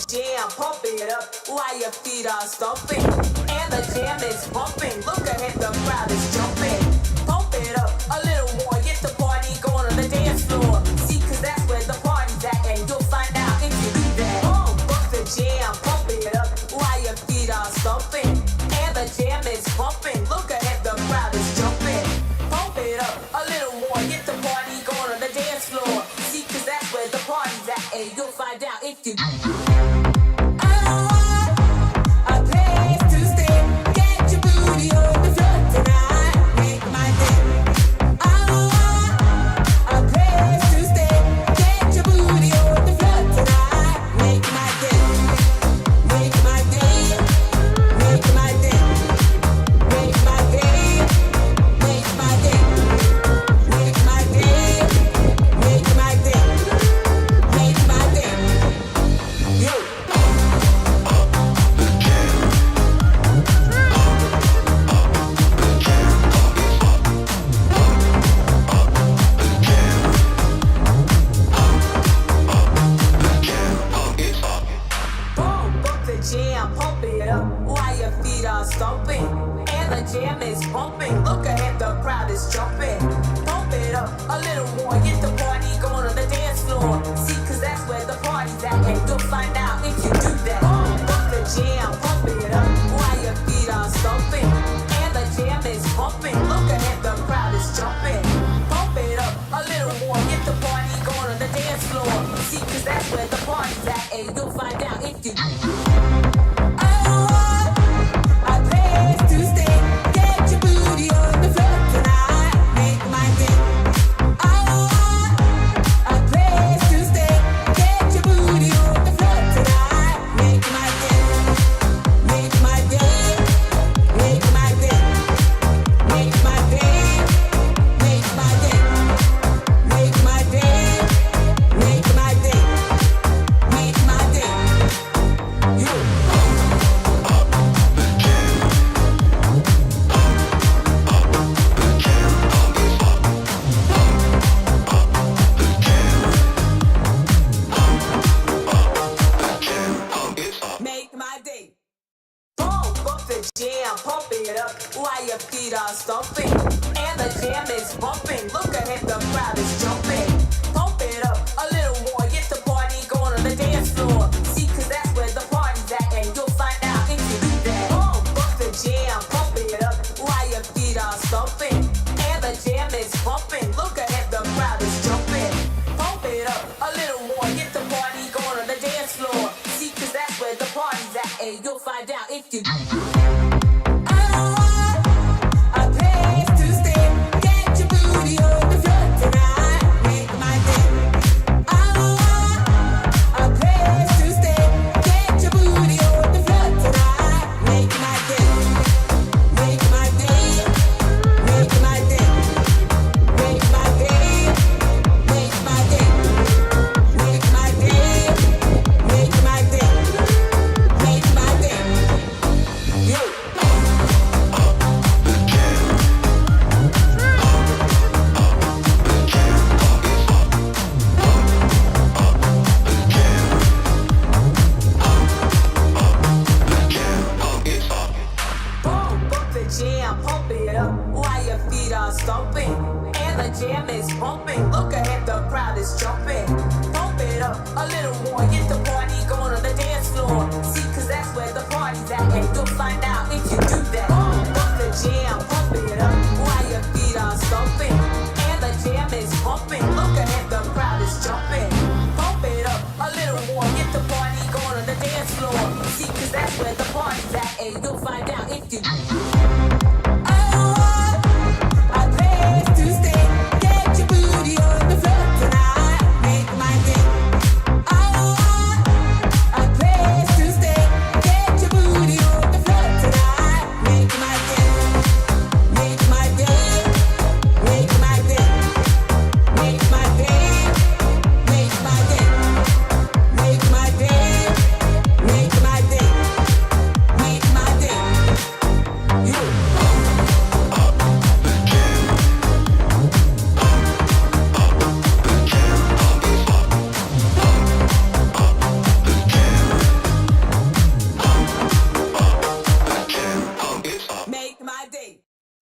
jam, pump it up while your feet are stomping. And the jam is pumping. Look ahead, the crowd is jumping. Pump it up a little more. Get the party going on the dance floor. See, cause that's where the party's at, and you'll find out if you do that. Pump the jam, pump it up while your feet are stomping. And the jam is pumping. Look ahead, the crowd is jumping. Pump it up a little more. Get the party going on the dance floor. See, cause that's where the party's at, and you'll find out if you do that.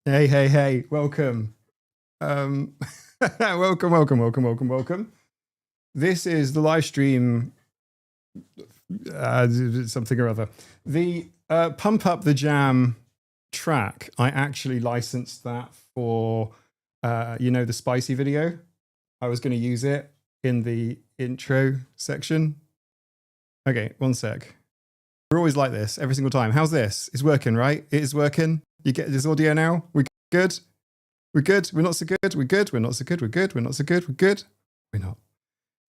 Hey, welcome. Welcome. This is the live stream, something or other. The Pump Up the Jam track, I actually licensed that for, the spicy video. I was going to use it in the intro section. Okay, one sec. We're always like this every single time. How's this? It's working, right? It is working. You get this audio now? We good? We're good? We're not so good? We're good? We're not so good? We're good? We're not so good? We're good? We're not.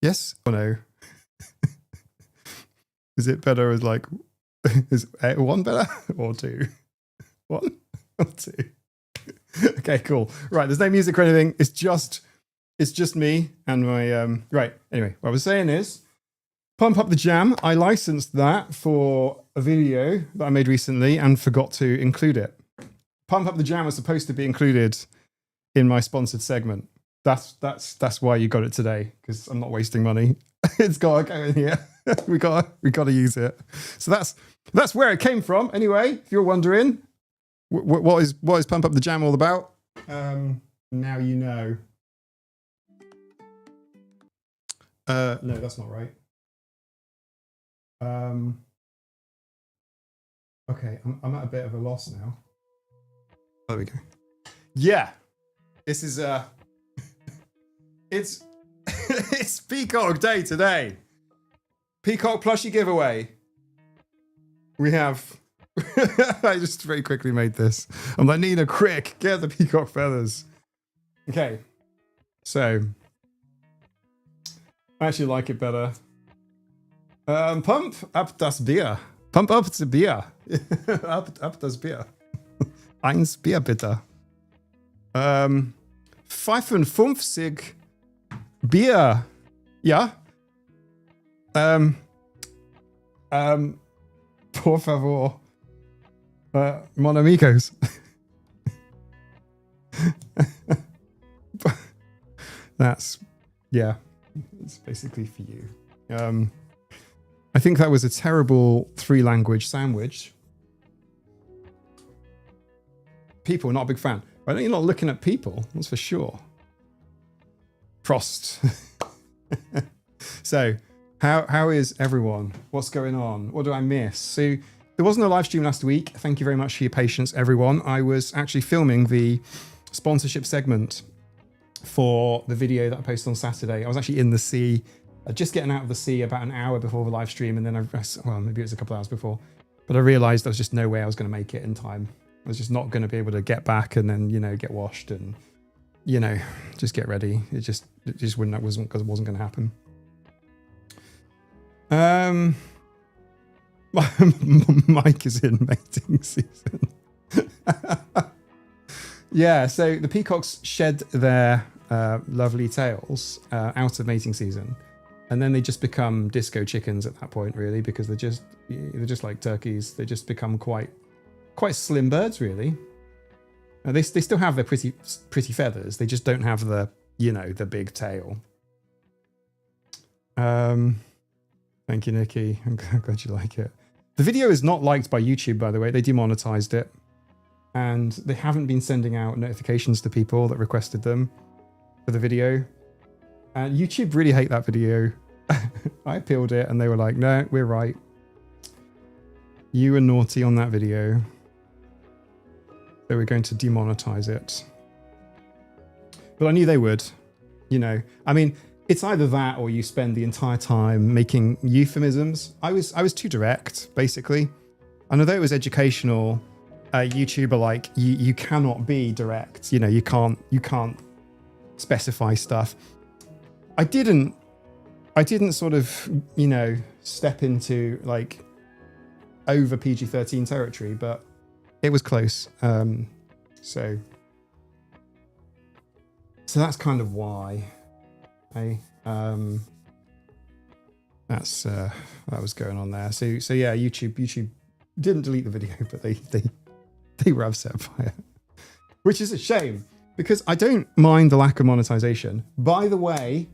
Yes or no? Is it better as like, is one better or two? One or two? Okay, cool. Right, there's no music or anything. It's just me and my, right. Anyway, what I was saying is, Pump Up the Jam, I licensed that for a video that I made recently and forgot to include it. Pump Up the Jam was supposed to be included in my sponsored segment. That's why you got it today, because I'm not wasting money. It's got to go in here. we got to use it. So that's where it came from. Anyway, if you're wondering, what is Pump Up the Jam all about? Now you know. No, that's not right. Okay, I'm at a bit of a loss now. There we go. Yeah, this is it's it's Peacock Day today. Peacock plushie giveaway. We have. I just very quickly made this. I'm like, Nina, quick, get the peacock feathers. Okay, so I actually like it better. Pump up das Bier. Pump up the Bier. up das Bier. Eins Bier bitte. 55 Bier. Ja. Por favor. Mon amigos. That's, yeah. It's basically for you. I think that was a terrible 3-language sandwich. People, not a big fan. I know you're not looking at people, that's for sure. Frost. So, how is everyone? What's going on? What do I miss? So, there wasn't a live stream last week. Thank you very much for your patience, everyone. I was actually filming the sponsorship segment for the video that I posted on Saturday. I was actually in the sea, just getting out of the sea about an hour before the live stream, and then well, maybe it was a couple of hours before, but I realized there was just no way I was going to make it in time. I was just not going to be able to get back and then, get washed and, just get ready. It just wasn't going to happen. Mike is in mating season. Yeah, so the peacocks shed their lovely tails out of mating season, and then they just become disco chickens at that point, really, because they're just like turkeys. They just become quite slim birds, really. They still have their pretty feathers. They just don't have the the big tail. Thank you, Nikki. I'm glad you like it. The video is not liked by YouTube, by the way. They demonetized it, and they haven't been sending out notifications to people that requested them for the video. And YouTube really hate that video. I appealed it, and they were like, "No, we're right. You were naughty on that video. So we're going to demonetize it." But I knew they would. I mean, it's either that or you spend the entire time making euphemisms. I was too direct, basically. And although it was educational, YouTube are like, you cannot be direct. You can't specify stuff. I didn't sort of, step into like over PG-13 territory, but it was close. So that's kind of why. That was going on there. So yeah, YouTube didn't delete the video, but they were upset by it, which is a shame because I don't mind the lack of monetization. By the way,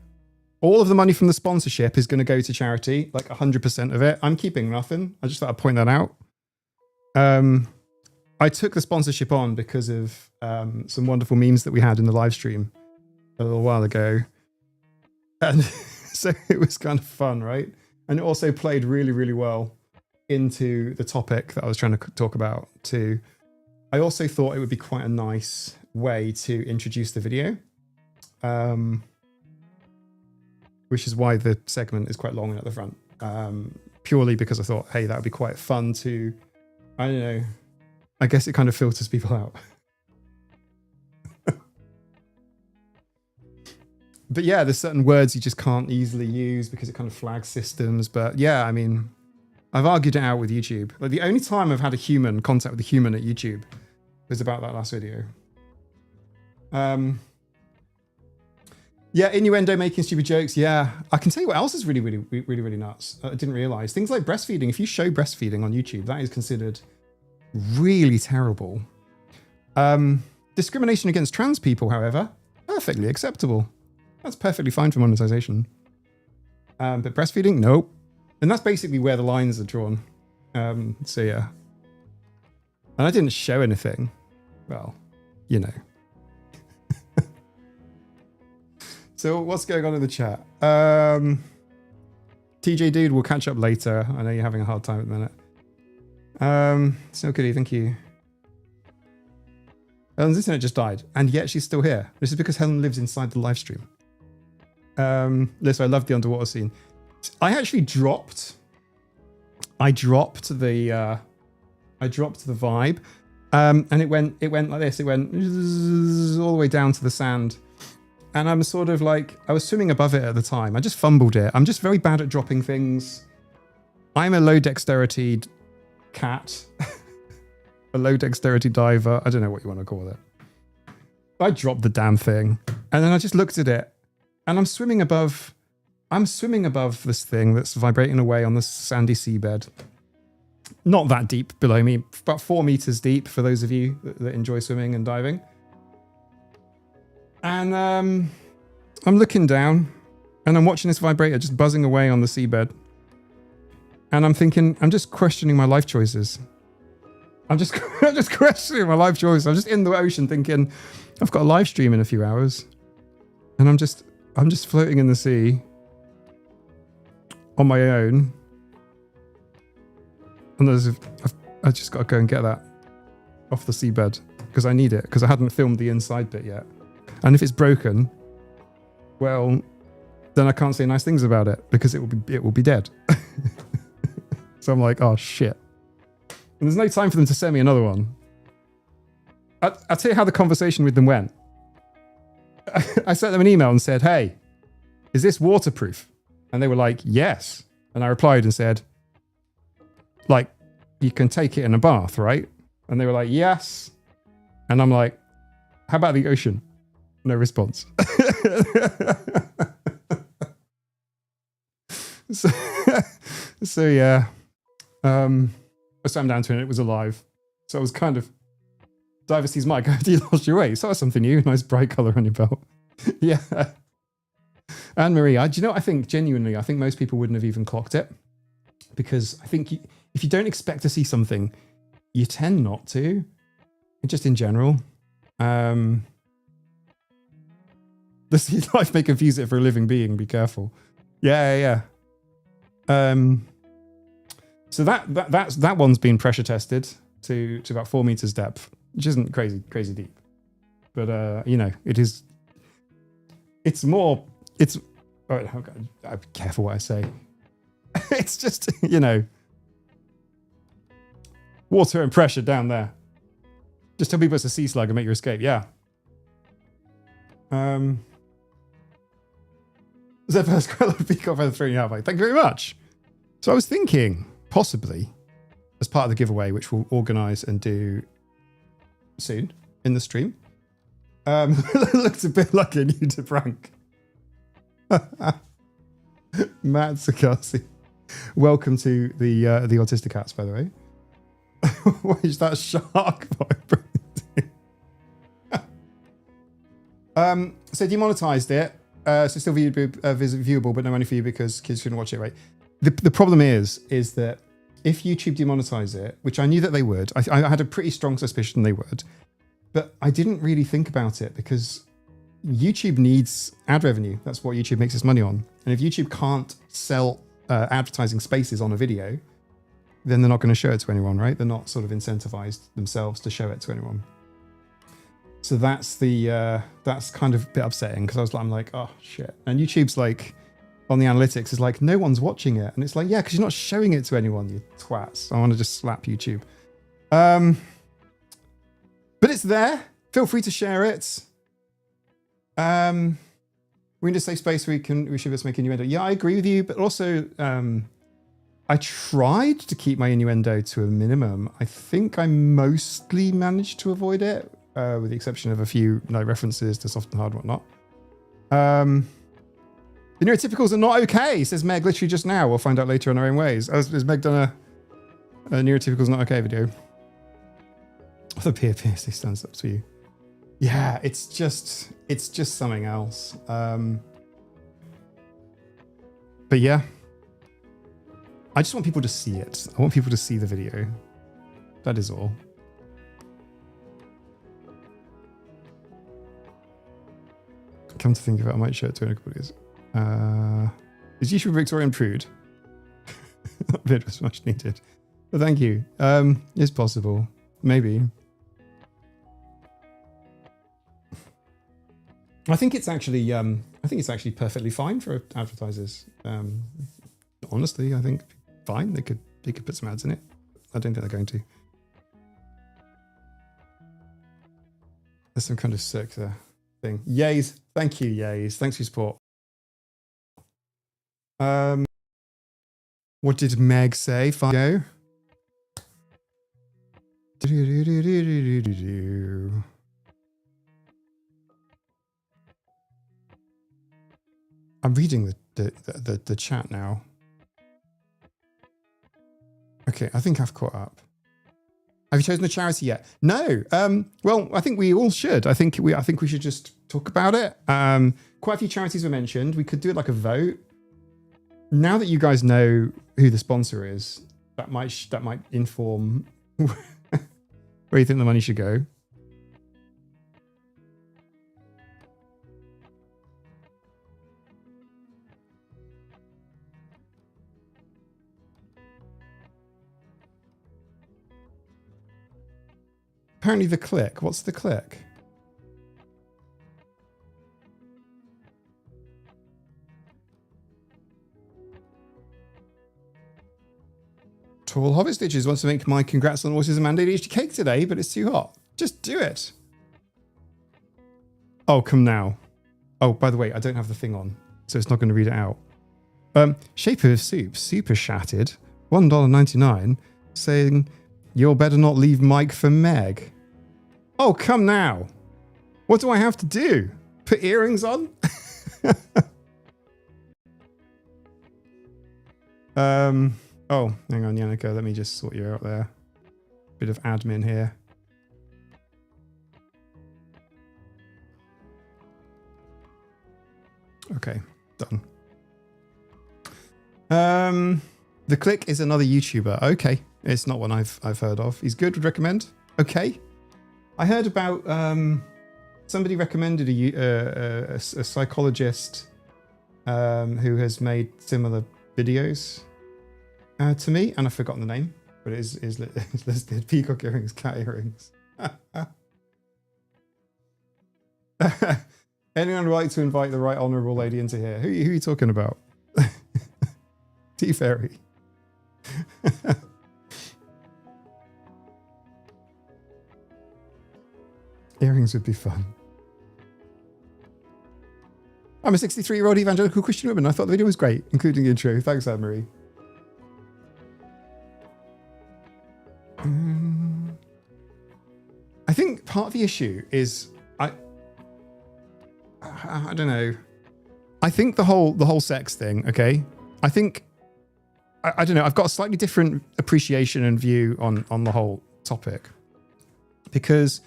all of the money from the sponsorship is going to go to charity, like 100% of it. I'm keeping nothing. I just thought I'd point that out. I took the sponsorship on because of some wonderful memes that we had in the live stream a little while ago. And so it was kind of fun, right? And it also played really, really well into the topic that I was trying to talk about too. I also thought it would be quite a nice way to introduce the video, which is why the segment is quite long at the front, purely because I thought, hey, that would be quite fun to, I don't know, I guess it kind of filters people out. But yeah, there's certain words you just can't easily use because it kind of flags systems. But yeah, I mean, I've argued it out with YouTube. Like the only time I've had contact with a human at YouTube was about that last video. Yeah, innuendo, making stupid jokes. Yeah, I can tell you what else is really, really, really, really nuts. I didn't realize things like breastfeeding. If you show breastfeeding on YouTube, that is considered really terrible. Discrimination against trans people, however, perfectly acceptable. That's perfectly fine for monetization. But breastfeeding, nope. And that's basically where the lines are drawn. So yeah. And I didn't show anything. Well, you know. So what's going on in the chat? TJ Dude, we'll catch up later. I know you're having a hard time at the minute. So goody, thank you. Helen's internet just died, and yet she's still here. This is because Helen lives inside the live stream. Listen, I love the underwater scene. I actually dropped the vibe, and it went like this. It went all the way down to the sand, and I'm sort of like, I was swimming above it at the time. I just fumbled it. I'm just very bad at dropping things. I'm a low dexterity cat, a low dexterity diver. I don't know what you want to call it. I dropped the damn thing, and then I just looked at it. And I'm swimming above this thing that's vibrating away on the sandy seabed. Not that deep below me, about 4 meters deep for those of you that enjoy swimming and diving. And I'm looking down and I'm watching this vibrator just buzzing away on the seabed. And I'm thinking, I'm just questioning my life choices. I'm just questioning my life choices. I'm just in the ocean thinking, I've got a live stream in a few hours. And I'm just floating in the sea on my own. And I just got to go and get that off the seabed because I need it, because I hadn't filmed the inside bit yet. And if it's broken, well, then I can't say nice things about it because it will be dead. So I'm like, oh shit. And there's no time for them to send me another one. I'll tell you how the conversation with them went. I sent them an email and said, hey, is this waterproof? And they were like, yes. And I replied and said, like, you can take it in a bath, right? And they were like, yes. And I'm like, how about the ocean? No response. So yeah. I swam down to it and it was alive. So I was kind of, Diversity's mic, you lost your way. So that's something new. Nice bright color on your belt. Yeah. Anne Marie, do you know what I think? Genuinely, I think most people wouldn't have even clocked it, because I think if you don't expect to see something, you tend not to. Just in general. The sea life may confuse it for a living being. Be careful. Yeah. So that one's been pressure tested to about 4 meters depth, which isn't crazy deep, but you know, it's I'm careful what I say. It's just, you know, water and pressure down there. Just tell people it's a sea slug and make your escape. Yeah. Zephyr Squirrel Peacock for the 3.5. Thank you very much. So I was thinking, possibly, as part of the giveaway, which we'll organise and do soon in the stream, looks a bit like a new to prank. Matt Sakasi, welcome to the Autistic Cats, by the way. What is that shark vibrating? So demonetized it. So still viewable, but no money for you because kids shouldn't watch it, right? The problem is that if YouTube demonetize it, which I knew that they would, I had a pretty strong suspicion they would, but I didn't really think about it because YouTube needs ad revenue. That's what YouTube makes its money on. And if YouTube can't sell advertising spaces on a video, then they're not going to show it to anyone, right? They're not sort of incentivized themselves to show it to anyone. So that's kind of a bit upsetting because I'm like, oh shit. And YouTube's like, on the analytics is like, no one's watching it. And it's like, yeah, because you're not showing it to anyone, you twats. I want to just slap YouTube. But it's there. Feel free to share it. We're in a safe space where we should just make innuendo. Yeah, I agree with you, but also I tried to keep my innuendo to a minimum. I think I mostly managed to avoid it, with the exception of a few references to soft and hard and whatnot. The neurotypicals are not okay, says Meg literally just now. We'll find out later on our own ways. Has Meg done a neurotypicals not okay video? The PSA stands up to you. Yeah, it's just something else. But yeah, I just want people to see it. I want people to see the video. That is all. Come to think of it, I might show it to anybody. Is YouTube Victorian prude? That bit was much needed. But thank you. It's possible. Maybe. I think it's actually perfectly fine for advertisers. Honestly, I think fine. They could put some ads in it. I don't think they're going to. There's some kind of circular thing. Yays. Thank you, Yays. Thanks for your support. What did Meg say? Go. I'm reading the chat now. Okay, I think I've caught up. Have you chosen a charity yet? No. Well, I think we all should. I think we should just talk about it. Quite a few charities were mentioned. We could do it like a vote. Now that you guys know who the sponsor is, that might inform where you think the money should go. Apparently the click. What's the click? Tall Hobbit Stitches wants to make my congrats on autism and ADHD cake today, but it's too hot. Just do it. Oh, come now. Oh, by the way, I don't have the thing on, so it's not going to read it out. Shape of Soup, super shattered, $1.99, saying, you'll better not leave Mike for Meg. Oh, come now. What do I have to do? Put earrings on? Oh, hang on, Yannicka. Let me just sort you out there. Bit of admin here. Okay, done. The Click is another YouTuber. Okay, it's not one I've heard of. He's good. Would recommend. Okay, I heard about somebody recommended a psychologist who has made similar videos to me, and I've forgotten the name, but it is listed. Peacock earrings, cat earrings. Anyone would like to invite the right honourable lady into here? Who are you talking about? Tea Fairy. Earrings would be fun. I'm a 63-year-old evangelical Christian woman. I thought the video was great, including the intro. Thanks, Anne-Marie. I think part of the issue is I don't know. I think the whole sex thing. Okay, I think I don't know. I've got a slightly different appreciation and view on the whole topic because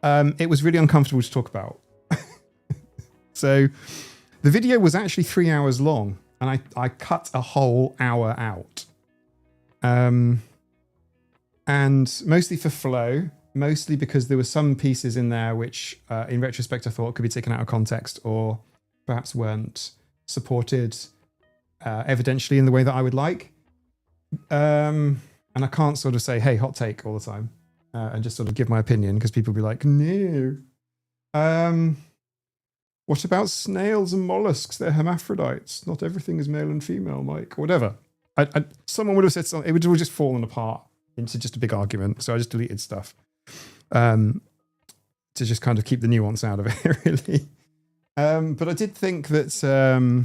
it was really uncomfortable to talk about. So the video was actually 3 hours long, and I cut a whole hour out. And mostly for flow, mostly because there were some pieces in there which, in retrospect, I thought could be taken out of context or perhaps weren't supported evidentially in the way that I would like. And I can't sort of say, hey, hot take all the time and just sort of give my opinion because people will be like, no. What about snails and mollusks? They're hermaphrodites. Not everything is male and female, Mike. Whatever. Someone would have said something. It would have just fallen apart into just a big argument. So I just deleted stuff to just kind of keep the nuance out of it, really. But I did think that...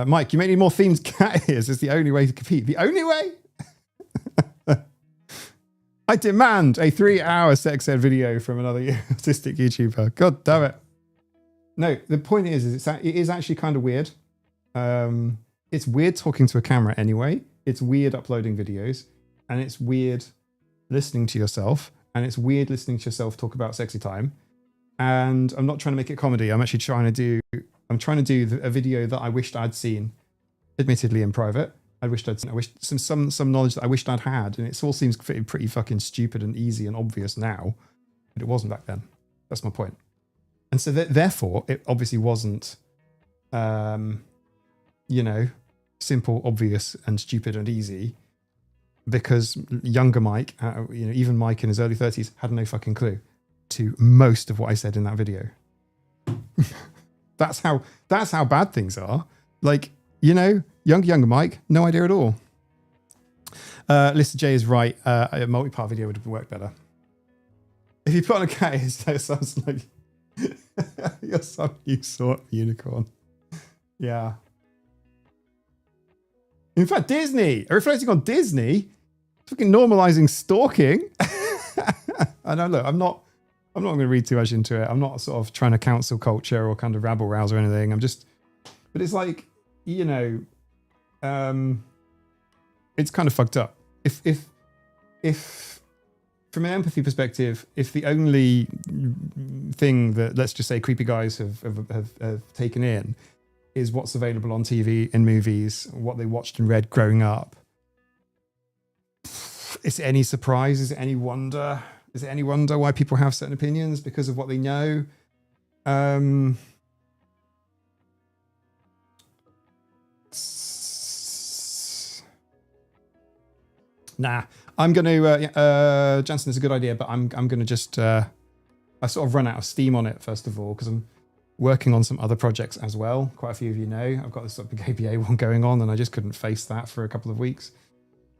Mike, you may need more themed cat ears. It's the only way to compete. The only way? I demand a 3-hour sex ed video from another autistic YouTuber. God damn it. No, the point is it is actually kind of weird. It's weird talking to a camera anyway. It's weird uploading videos. And it's weird listening to yourself. And it's weird listening to yourself talk about sexy time. And I'm not trying to make it comedy. I'm actually trying to do a video that I wished I'd seen, admittedly in private. I wished some knowledge that I wished I'd had, and it all seems pretty fucking stupid and easy and obvious now, but it wasn't back then. That's my point. And so therefore, it obviously wasn't, simple, obvious, and stupid and easy, because younger Mike, even Mike in his early 30s, had no fucking clue to most of what I said in that video. That's how bad things are. Like, younger Mike, no idea at all. Lister J is right. A multi-part video would work better. If you put on a cat, it sounds like you're some new sort of unicorn. Yeah. In fact, Disney, reflecting on Disney, fucking normalizing stalking. I know, look, I'm not going to read too much into it. I'm not sort of trying to counsel culture or kind of rabble rouse or anything. But it's like, it's kind of fucked up. If from an empathy perspective, if the only thing that, let's just say, creepy guys have taken in is what's available on TV and movies, what they watched and read growing up, is it any surprise? Is it any wonder? Is it any wonder why people have certain opinions because of what they know? Nah, I'm going to... Jansen is a good idea, but I'm going to just... I sort of run out of steam on it, first of all, because I'm working on some other projects as well. Quite a few of you know. I've got this sort of big ABA one going on, and I just couldn't face that for a couple of weeks.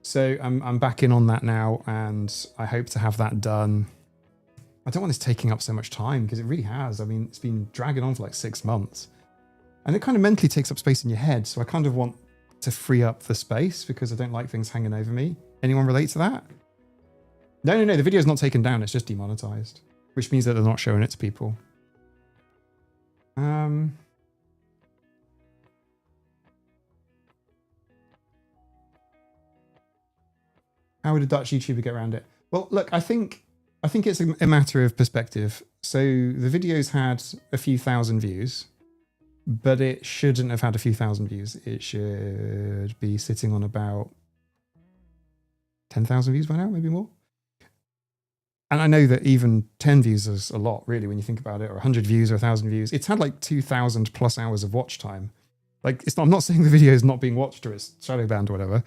So I'm back in on that now, and I hope to have that done. I don't want this taking up so much time, because it really has. I mean, it's been dragging on for like 6 months. And it kind of mentally takes up space in your head, so I kind of want to free up the space, because I don't like things hanging over me. Anyone relate to that? No, the video's not taken down, it's just demonetized, which means that they're not showing it to people. How would a Dutch YouTuber get around it? Well, look, I think it's a matter of perspective. So the video's had a few thousand views, but it shouldn't have had a few thousand views. It should be sitting on about 10,000 views by now, maybe more. And I know that even 10 views is a lot, really, when you think about it, or 100 views or 1,000 views. It's had like 2,000 plus hours of watch time. Like, I'm not saying the video is not being watched or it's shadow banned or whatever.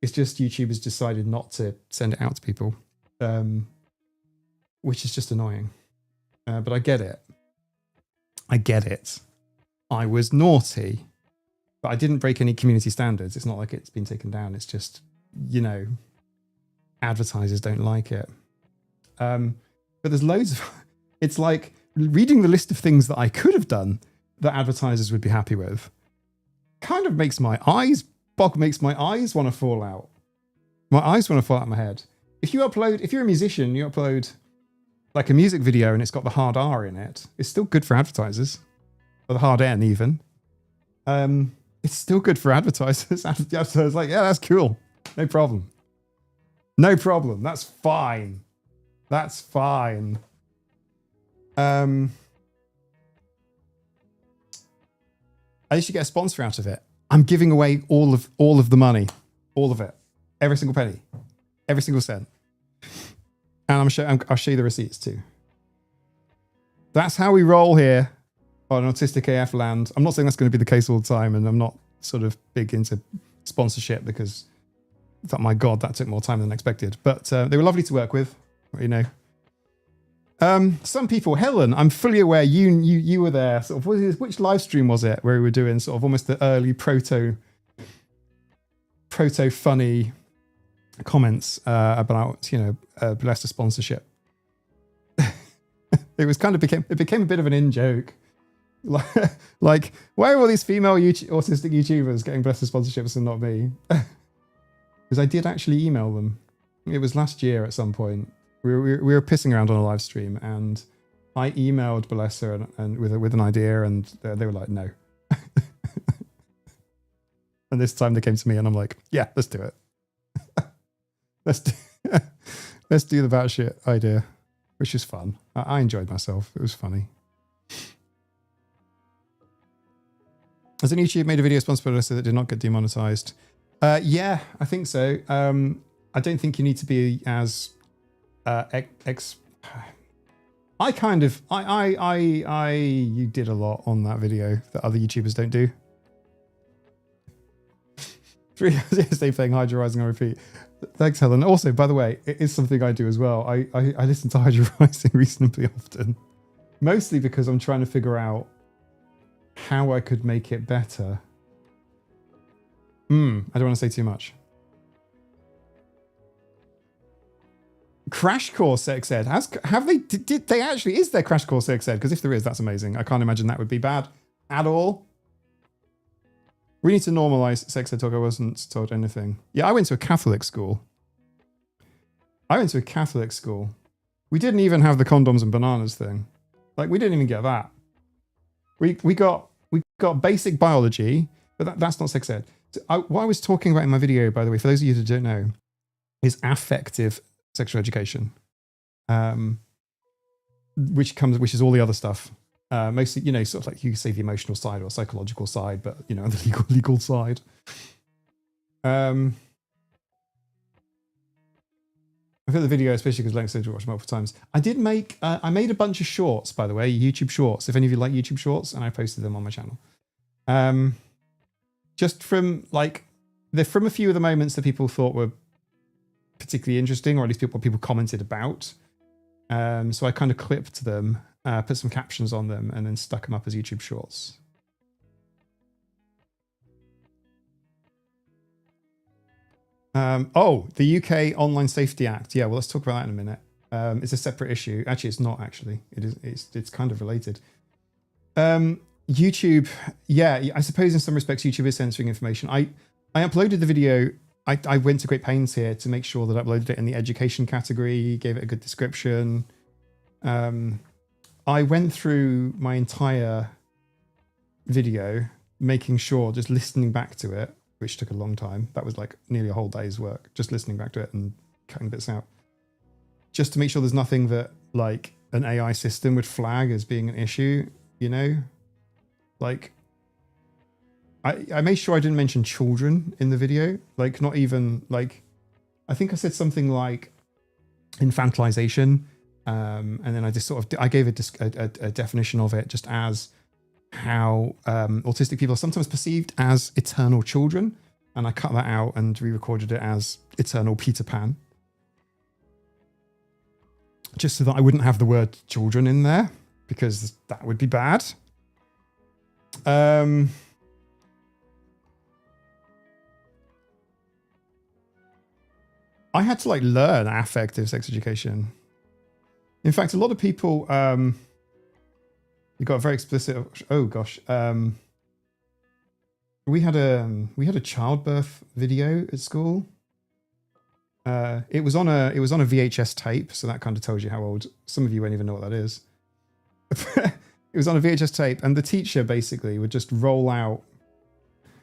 It's just YouTube has decided not to send it out to people, which is just annoying. But I get it. I was naughty, but I didn't break any community standards. It's not like it's been taken down. It's just, advertisers don't like it. But there's loads of... It's like reading the list of things that I could have done that advertisers would be happy with kind of makes my eyes want to fall out. My eyes want to fall out of my head. If you're a musician, you upload like a music video and it's got the hard R in it, it's still good for advertisers. Or the hard N even. It's still good for advertisers. Advertisers like, yeah, that's cool. No problem. That's fine. At least you get a sponsor out of it. I'm giving away all of the money, all of it, every single penny, every single cent. And I'll show you the receipts too. That's how we roll here on Autistic AF land. I'm not saying that's going to be the case all the time, and I'm not sort of big into sponsorship because, my God, that took more time than expected. But they were lovely to work with, you know. Some people, Helen, I'm fully aware you were there. Sort of, which live stream was it where we were doing sort of almost the early proto funny comments about, you know, Blessed sponsorship. It became a bit of an in joke. Like, why are all these female autistic YouTubers getting Blessed sponsorships and not me? Because I did actually email them. It was last year at some point. We were pissing around on a live stream, and I emailed Balessa and with an idea, and they were like, no. And this time they came to me, and I'm like, yeah, let's do it. let's do the batshit idea, which is fun. I enjoyed myself. It was funny. Has any YouTube made a video sponsored by Balessa that did not get demonetized? Yeah, I think so. I don't think you need to be as you did a lot on that video that other YouTubers don't do. 3 hours same thing, Hydra Rising on repeat. Thanks, Helen. Also, by the way, it is something I do as well. I listen to Hydra Rising reasonably often, mostly because I'm trying to figure out how I could make it better. I don't want to say too much. Crash Course Sex Ed. Did they actually, is there Crash Course Sex Ed? Because if there is, that's amazing. I can't imagine that would be bad at all. We need to normalize sex ed talk. I wasn't told anything. Yeah, I went to a Catholic school. We didn't even have the condoms and bananas thing. Like, we didn't even get that. We got basic biology, but that's not sex ed. So what I was talking about in my video, by the way, for those of you that don't know, is affective sexual education, which is all the other stuff. Mostly, you know, sort of like you could say the emotional side or psychological side, but you know, the legal side. I've heard the video, especially because Lennox said to watch multiple times. I made a bunch of shorts, by the way, YouTube shorts. If any of you like YouTube shorts, and I posted them on my channel. Just from they're from a few of the moments that people thought were particularly interesting, or at least people commented about. So I kind of clipped them, put some captions on them, and then stuck them up as YouTube shorts. The UK Online Safety Act. Yeah, well, let's talk about that in a minute. It's a separate issue. Actually, it's not actually. It's kind of related. YouTube, yeah, I suppose in some respects YouTube is censoring information. I uploaded the video. I went to great pains here to make sure that I uploaded it in the education category, gave it a good description. I went through my entire video, making sure, just listening back to it, which took a long time. That was like nearly a whole day's work, just listening back to it and cutting bits out. Just to make sure there's nothing that like an AI system would flag as being an issue, you know? Like, I made sure I didn't mention children in the video. Like, not even, like, I think I said something like infantilization. And then I just sort of, I gave a definition of it just as how autistic people are sometimes perceived as eternal children. And I cut that out and re-recorded it as eternal Peter Pan. Just so that I wouldn't have the word children in there, because that would be bad. I had to like learn affective sex education. In fact, a lot of people, you got a very explicit, oh gosh. We had a childbirth video at school. It was on a VHS tape. So that kind of tells you how old. Some of you won't even know what that is. It was on a VHS tape, and the teacher basically would just roll out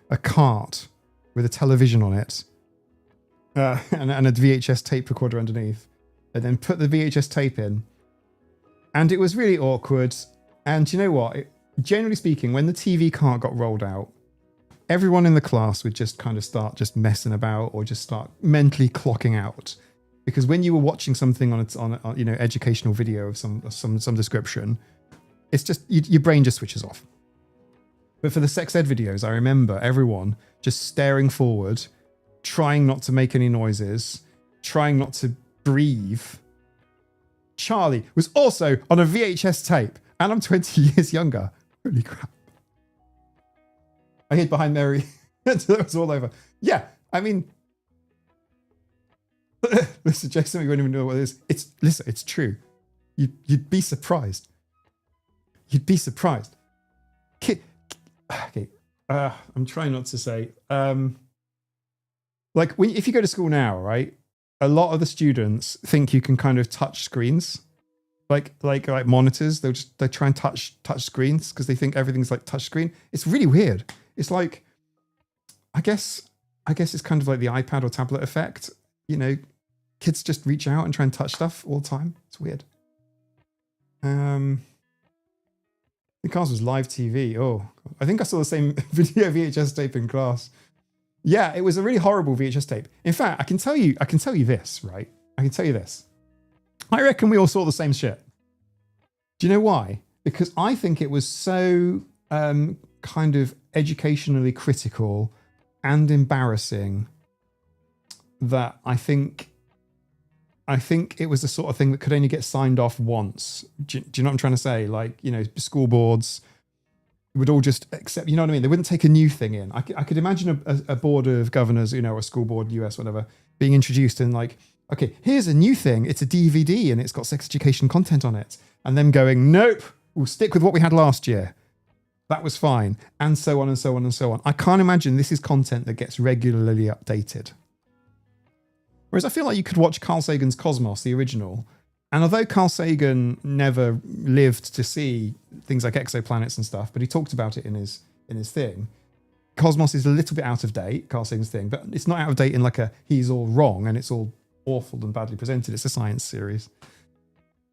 a cart with a television on it, and a VHS tape recorder underneath, and then put the VHS tape in. And it was really awkward. And you know what? Generally speaking, when the TV cart got rolled out, everyone in the class would just kind of start just messing about or just start mentally clocking out. Because when you were watching something on educational video of some description, it's just your brain just switches off. But for the sex ed videos, I remember everyone just staring forward, trying not to make any noises, trying not to breathe. Charlie was also on a VHS tape, and I'm 20 years younger. Holy crap. I hid behind Mary until it was all over. Yeah, I mean, listen, Jason, we won't even know what it is. Listen, it's true. You'd be surprised. You'd be surprised. Okay, I'm trying not to say. Like if you go to school now, right? A lot of the students think you can kind of touch screens, like monitors. They try and touch screens because they think everything's like touch screen. It's really weird. It's like, I guess it's kind of like the iPad or tablet effect. You know, kids just reach out and try and touch stuff all the time. It's weird. I think ours was live TV. Oh, I think I saw the same video VHS tape in class. Yeah, it was a really horrible VHS tape. In fact, I can tell you this, right? I can tell you this. I reckon we all saw the same shit. Do you know why? Because I think it was so kind of educationally critical and embarrassing that I think it was the sort of thing that could only get signed off once. Do you know what I'm trying to say? Like, you know, school boards would all just accept, you know what I mean? They wouldn't take a new thing in. I could imagine a board of governors, you know, or a school board, US, whatever, being introduced and like, okay, here's a new thing. It's a DVD and it's got sex education content on it. And them going, nope, we'll stick with what we had last year. That was fine. And so on and so on and so on. I can't imagine this is content that gets regularly updated. Whereas I feel like you could watch Carl Sagan's Cosmos, the original, and although Carl Sagan never lived to see things like exoplanets and stuff, but he talked about it in his thing, Cosmos is a little bit out of date, Carl Sagan's thing, but it's not out of date in like a he's all wrong and it's all awful and badly presented. It's a science series.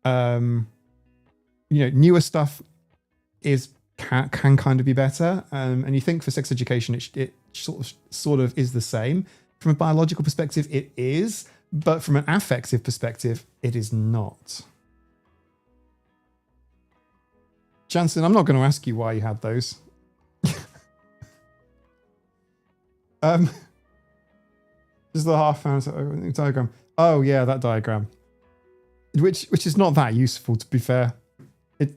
You know, newer stuff can kind of be better, and you think for sex education it sort of is the same. From a biological perspective, it is, but from an affective perspective, it is not. Jansen, I'm not going to ask you why you had those. Just the half diagram. Oh yeah, that diagram. Which is not that useful, to be fair. It.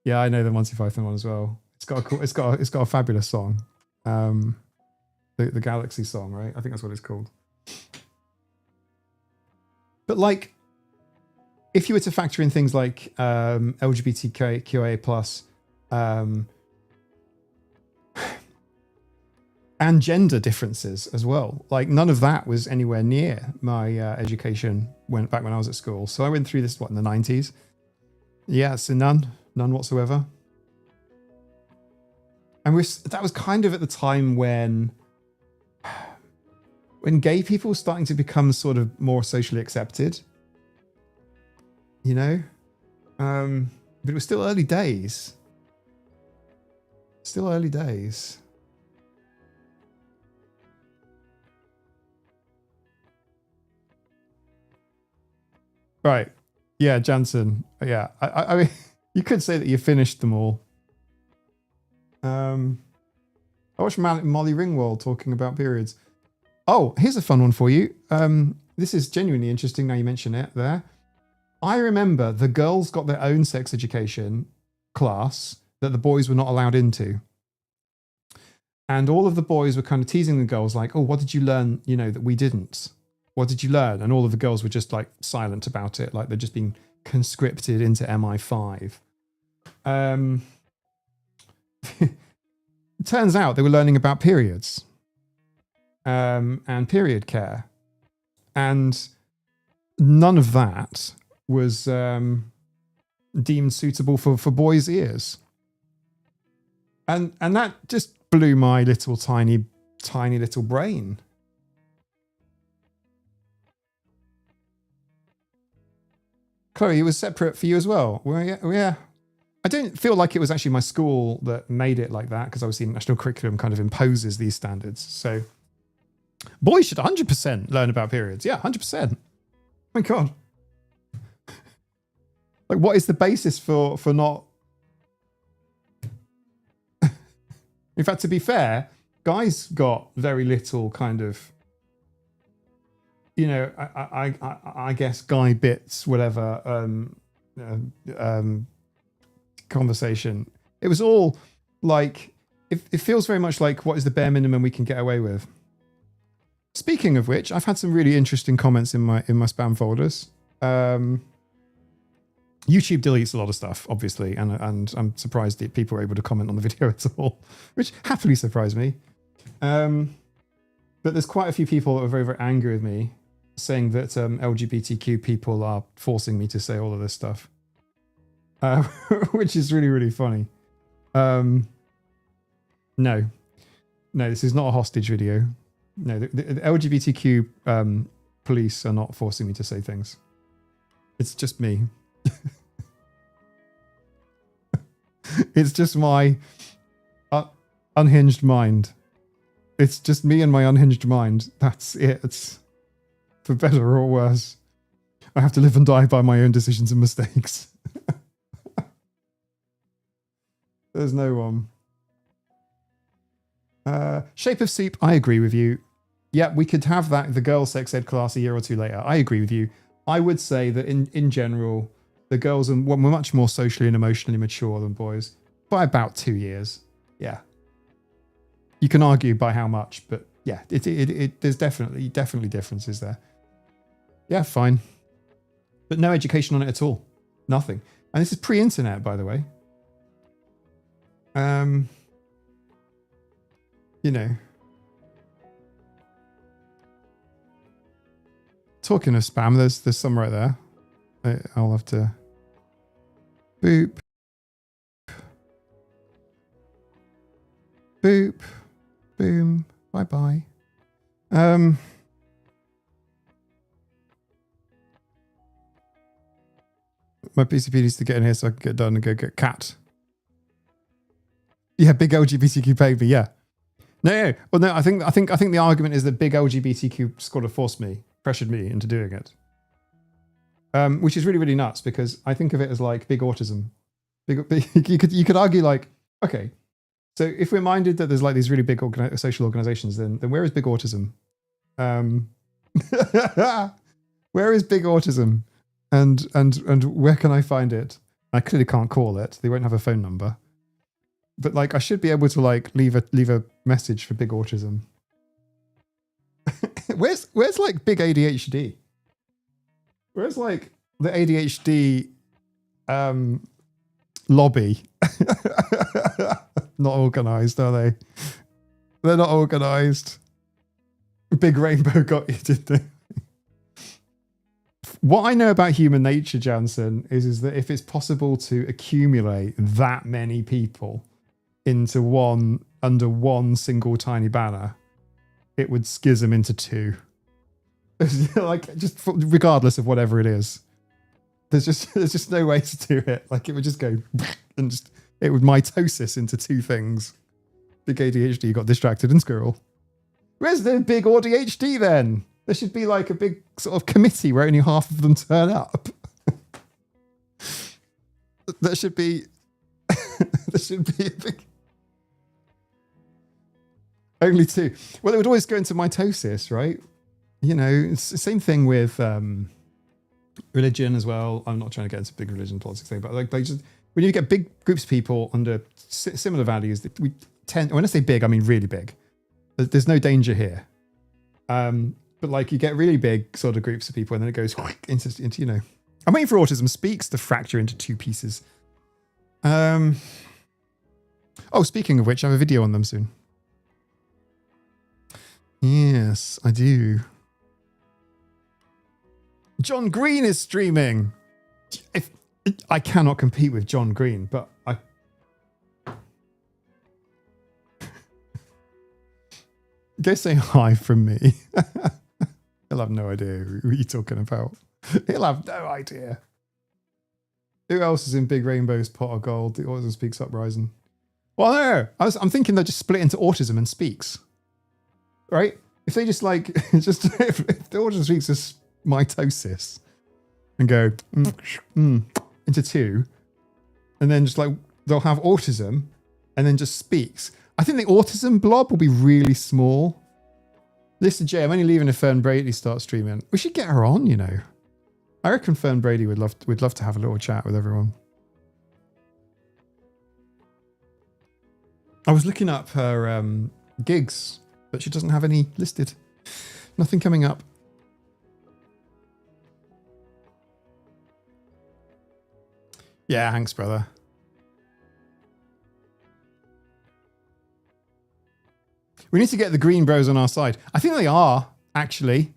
Yeah, I know the Monty Python one as well. It's got a fabulous song. The Galaxy song, right? I think that's what it's called. But like, if you were to factor in things like LGBTQIA+, and gender differences as well, like none of that was anywhere near my education back when I was at school. So I went through this in the 90s. Yeah, so none whatsoever. And that was kind of at the time when gay people were starting to become sort of more socially accepted, you know? But it was still early days. Still early days. Right. Yeah, Jansen. Yeah. I mean, you could say that you finished them all. I watched Molly Ringwald talking about periods. Oh, here's a fun one for you. This is genuinely interesting now you mention it there. I remember the girls got their own sex education class that the boys were not allowed into. And all of the boys were kind of teasing the girls like, oh, what did you learn, you know, that we didn't? What did you learn? And all of the girls were just like silent about it, like they're just being conscripted into MI5. It turns out they were learning about periods and period care. And none of that was deemed suitable for boys' ears. And that just blew my little tiny little brain. Chloe, it was separate for you as well. Well, yeah. don't feel like it was actually my school that made it like that, because obviously national curriculum kind of imposes these standards. So boys should 100% learn about periods. Yeah, 100%. Oh my God. Like, what is the basis for not... In fact, to be fair, guys got very little kind of, you know, I guess guy bits, whatever, conversation. It was all like, it feels very much like, what is the bare minimum we can get away with? Speaking of which, I've had some really interesting comments in my spam folders. YouTube deletes a lot of stuff, obviously, and I'm surprised that people were able to comment on the video at all, which happily surprised me. But there's quite a few people that were very, very angry with me, saying that LGBTQ people are forcing me to say all of this stuff, which is really, really funny. No, this is not a hostage video. No, the LGBTQ police are not forcing me to say things. It's just me. It's just my unhinged mind. It's just me and my unhinged mind. That's it. It's for better or worse. I have to live and die by my own decisions and mistakes. There's no one. Shape of Soup, I agree with you. Yeah, we could have that, the girls' sex ed class a year or two later. I agree with you. I would say that in general, the girls are much more socially and emotionally mature than boys by about 2 years. Yeah. You can argue by how much, but yeah, there's definitely differences there. Yeah, fine. But no education on it at all. Nothing. And this is pre-internet, by the way. You know. Talking of spam, there's some right there. I'll have to... Boop. Boop. Boom. Bye-bye. My PCP needs to get in here so I can get done and go get cat. Yeah, big LGBTQ paid me, yeah. No. Well, no, I think the argument is that big LGBTQ sort of forced me, pressured me into doing it. Which is really, really nuts, because I think of it as like big autism. You could argue like, okay, so if we're minded that there's like these really big social organizations, then where is big autism? Where is big autism? And where can I find it? I clearly can't call it. They won't have a phone number. But like, I should be able to like leave a message for big autism. Where's like big ADHD? Where's like the ADHD lobby? Not organized, are they? They're not organized. Big Rainbow got you, did they? What I know about human nature, Jansen, is that if it's possible to accumulate that many people into under one single tiny banner, it would schism into two. Like, just regardless of whatever it is, there's just no way to do it. Like, it would just go and it would mitosis into two things. Big ADHD got distracted and squirrel. Where's the big ADHD then? There should be like a big sort of committee where only half of them turn up. There should be a big... Only two. Well, it would always go into mitosis, right? You know, it's the same thing with religion as well. I'm not trying to get into big religion politics thing, but like just when you get big groups of people under similar values, we tend, when I say big, I mean really big. There's no danger here. But like you get really big sort of groups of people and then it goes into you know. I'm waiting for Autism Speaks to fracture into two pieces. Oh, speaking of which, I have a video on them soon. Yes, I do. John Green is streaming. I cannot compete with John Green, but go say hi from me. He'll have no idea who you're talking about. He'll have no idea. Who else is in Big Rainbow's pot of gold? The Autism Speaks Uprising. Well, no. I'm thinking they'll just split into Autism and Speaks. Right? If they just like, if the Autism Speaks is mitosis and go into two, and then just like, they'll have Autism and then just Speaks. I think the Autism blob will be really small. Listen, Jay, I'm only leaving if Fern Brady starts streaming. We should get her on, you know. I reckon Fern Brady would love to have a little chat with everyone. I was looking up her gigs, but she doesn't have any listed. Nothing coming up. Yeah, thanks, brother. We need to get the Green Bros on our side. I think they are, actually.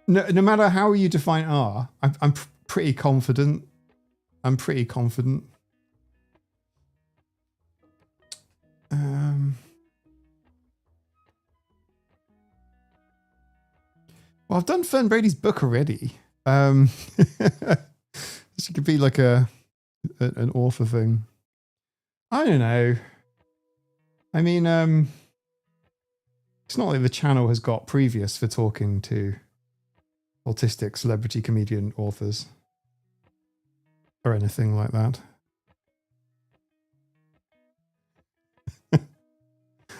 No matter how you define R, I'm pretty confident. I'm pretty confident. Well, I've done Fern Brady's book already. She could be like an author thing. I don't know. I mean, it's not like the channel has got previous for talking to autistic celebrity comedian authors or anything like that.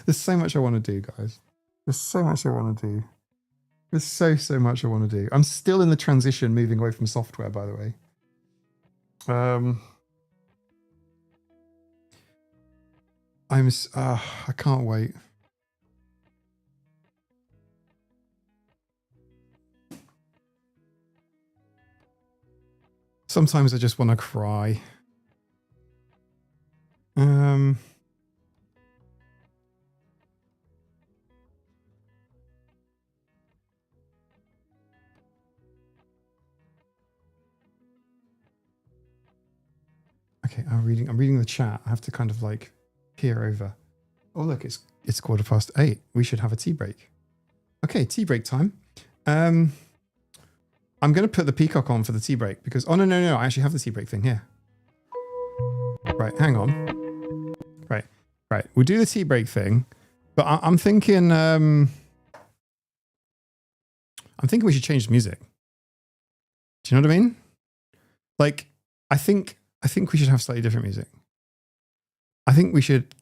There's so much I want to do, guys. There's so much I want to do. There's so much I want to do. I'm still in the transition moving away from software, by the way. I can't wait. Sometimes I just want to cry. Okay, I'm reading the chat. I have to kind of like peer over. Oh look, it's 8:15. We should have a tea break. Okay, tea break time. I'm going to put the Peacock on for the tea break because... Oh, no. I actually have the tea break thing here. Right, hang on. Right. We'll do the tea break thing. But I'm thinking... I'm thinking we should change the music. Do you know what I mean? Like, I think we should have slightly different music. I think we should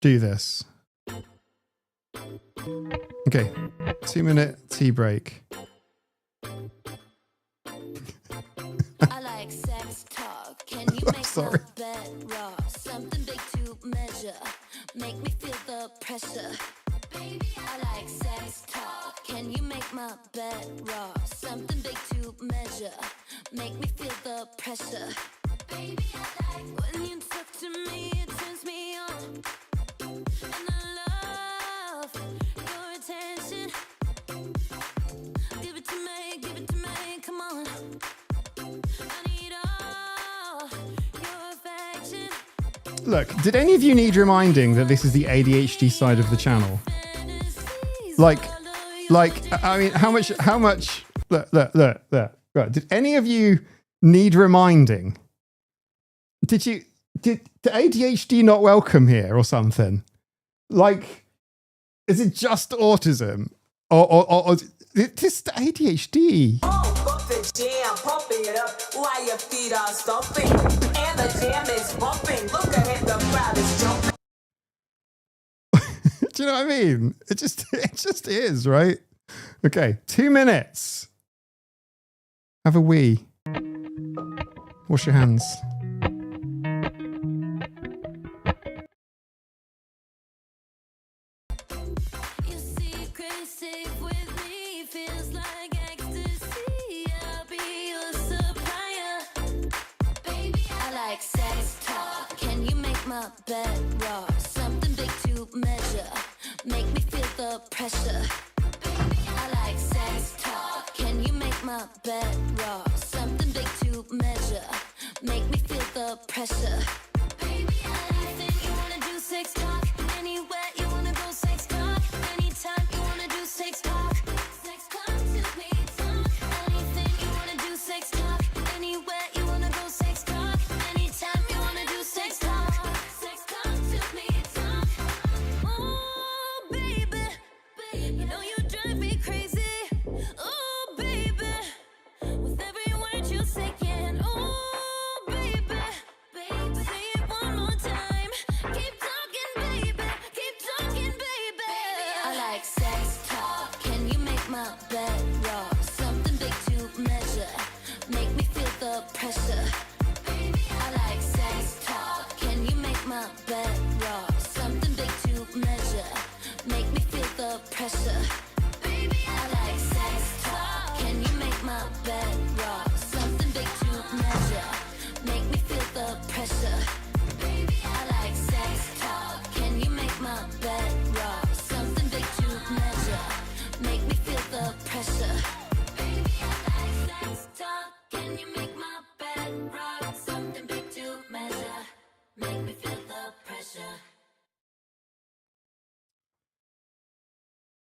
do this. Okay, 2-minute tea break. I like sex talk. Can you make sorry. my bed raw? Something big to measure. Make me feel the pressure. Baby, I like sex talk. Can you make my bed raw? Something big to measure. Make me feel the pressure. Baby, I like when you talk to me, it turns me on. And I love your attention. Give it to me, come on. I need all your affection. Look, did any of you need reminding that this is the ADHD side of the channel? Like, I mean, how much, look. Right, did any of you need reminding? Did the ADHD not welcome here or something? Like, is it just autism? Or this ADHD? Pump up the jam, pumping it up while your feet are stomping. And the jam is bumping. Look ahead, the crowd is jumping. Do you know what I mean? It just is, right? Okay, 2 minutes. Have a wee. Wash your hands. Your secret safe with me feels like ecstasy. I'll be your supplier. Baby, I like sex talk. Can you make my bed raw? Something big to measure. Make me feel the pressure. Baby, I like sex talk. Can you make my bed raw? Something big to measure. Make me feel the pressure. Baby, anything you wanna do, sex talk. Anywhere you wanna go, sex talk. Anytime you wanna do sex talk. Sex talk, just me talk. Anything you wanna do, sex talk. Anywhere you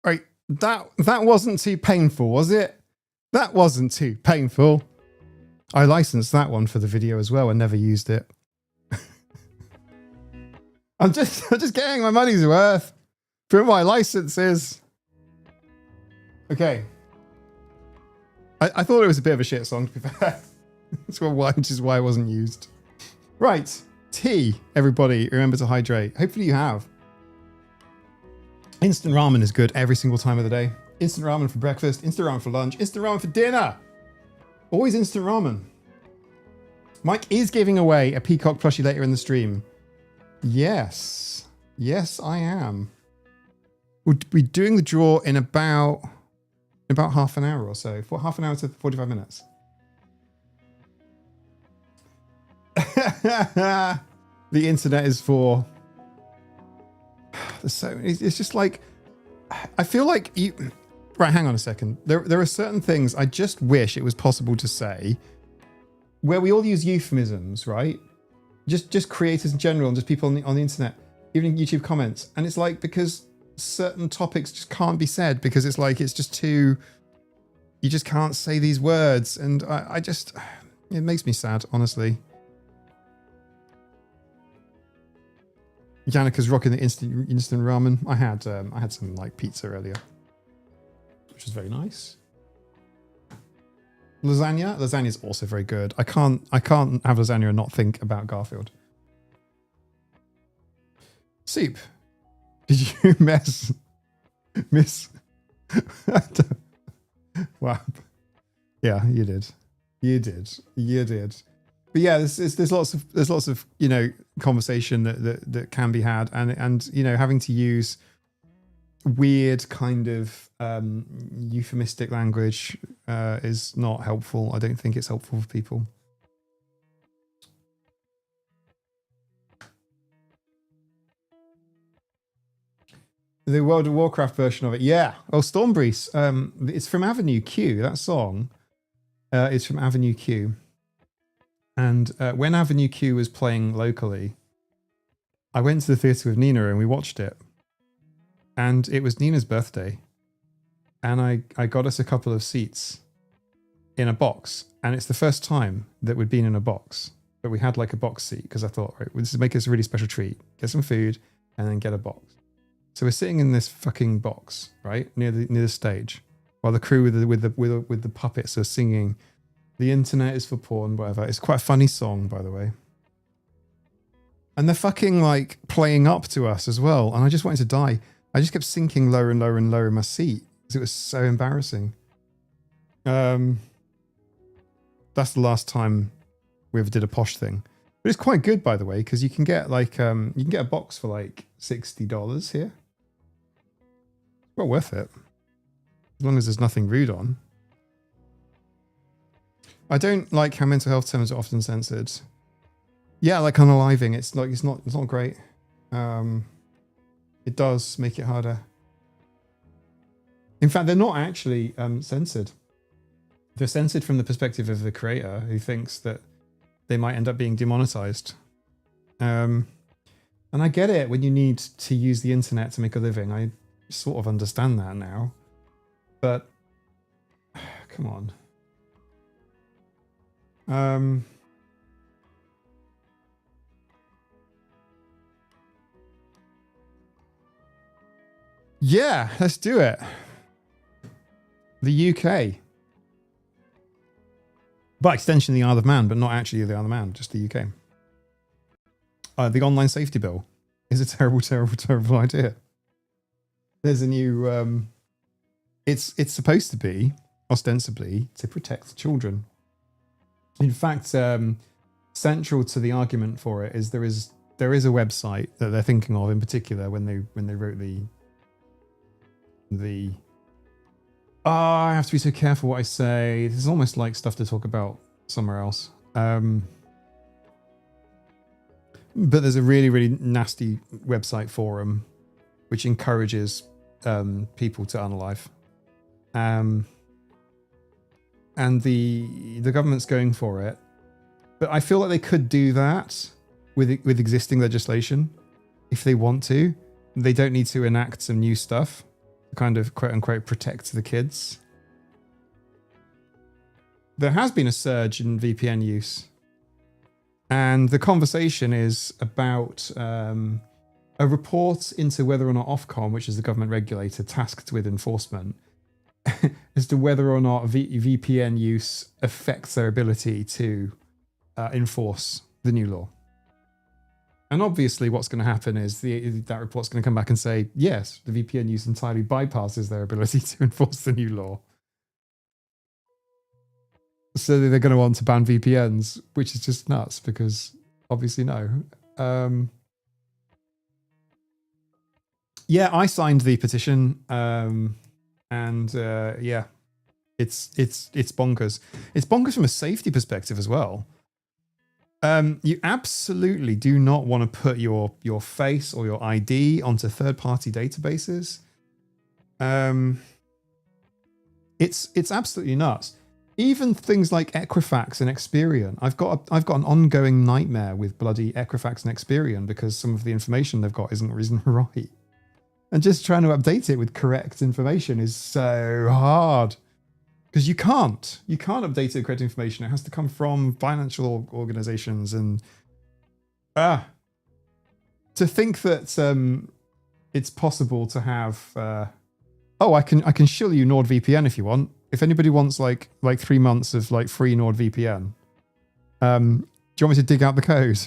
Right, that wasn't too painful, was it? That wasn't too painful. I licensed that one for the video as well and never used it. I'm just getting my money's worth for my licenses. Okay. I thought it was a bit of a shit song, to be fair. Which is why it wasn't used. Right. Tea, everybody. Remember to hydrate. Hopefully you have. Instant ramen is good every single time of the day. Instant ramen for breakfast, instant ramen for lunch, instant ramen for dinner. Always instant ramen. Mike is giving away a Peacock plushie later in the stream. Yes. Yes, I am. We'll be doing the draw in about half an hour or so. For half an hour to 45 minutes. The internet is for... So it's just like... I feel like you... Right, hang on a second. There are certain things I just wish it was possible to say where we all use euphemisms, right? Just creators in general and just people on the internet, even in YouTube comments. And it's like, because certain topics just can't be said because it's like, it's just too... You just can't say these words. And I just... It makes me sad, honestly. Janica's rocking the instant ramen. I had some like pizza earlier, which was very nice. Lasagna is also very good. I can't have lasagna and not think about Garfield. Soup. Did you miss? Wow. Yeah, you did. But yeah, there's lots of conversation that can be had, and having to use weird kind of euphemistic language is not helpful. I don't think it's helpful for people. The World of Warcraft version of it, yeah. Oh, Stormbreeze. It's from Avenue Q. That song is from Avenue Q. And when Avenue Q was playing locally, I went to the theatre with Nina and we watched it. And it was Nina's birthday. And I got us a couple of seats in a box. And it's the first time that we'd been in a box. But we had like a box seat because I thought, right, well, this is make us a really special treat. Get some food and then get a box. So we're sitting in this fucking box, right, near the stage, while the crew with the puppets are singing "The Internet is for Porn," whatever. It's quite a funny song, by the way. And they're fucking like playing up to us as well, and I just wanted to die. I just kept sinking lower and lower and lower in my seat because it was so embarrassing. That's the last time we ever did a posh thing, but it's quite good, by the way, because you can get like you can get a box for like $60 here. Well worth it, as long as there's nothing rude on. I don't like how mental health terms are often censored. Yeah, like unaliving, it's not great. It does make it harder. In fact, they're not actually censored. They're censored from the perspective of the creator, who thinks that they might end up being demonetized. And I get it when you need to use the internet to make a living. I sort of understand that now. But come on. Yeah, let's do it. The UK. By extension, the Isle of Man, but not actually the Isle of Man, just the UK. The online safety bill is a terrible, terrible, terrible idea. There's a new... It's supposed to be, ostensibly, to protect children. In fact, central to the argument for it is there is a website that they're thinking of in particular when they wrote the I have to be so careful what I say. This is almost like stuff to talk about somewhere else. But there's a really, really nasty website forum which encourages people to unalive. And the government's going for it. But I feel like they could do that with existing legislation if they want to. They don't need to enact some new stuff. kind of quote unquote protect the kids. There has been a surge in VPN use. And the conversation is about a report into whether or not Ofcom, which is the government regulator tasked with enforcement, as to whether or not VPN use affects their ability to enforce the new law. And obviously what's going to happen is that report's going to come back and say, yes, the VPN use entirely bypasses their ability to enforce the new law. So they're going to want to ban VPNs, which is just nuts because obviously no. Yeah, I signed the petition, and yeah, it's bonkers. It's bonkers from a safety perspective as well. You absolutely do not want to put your face or your ID onto third-party databases. It's absolutely nuts. Even things like Equifax and Experian. I've got an ongoing nightmare with bloody Equifax and Experian because some of the information they've got isn't right. And just trying to update it with correct information is so hard. Because you can't update it with correct information. It has to come from financial organizations. And to think that it's possible to have I can show you NordVPN if you want. If anybody wants like 3 months of like free NordVPN, do you want me to dig out the code?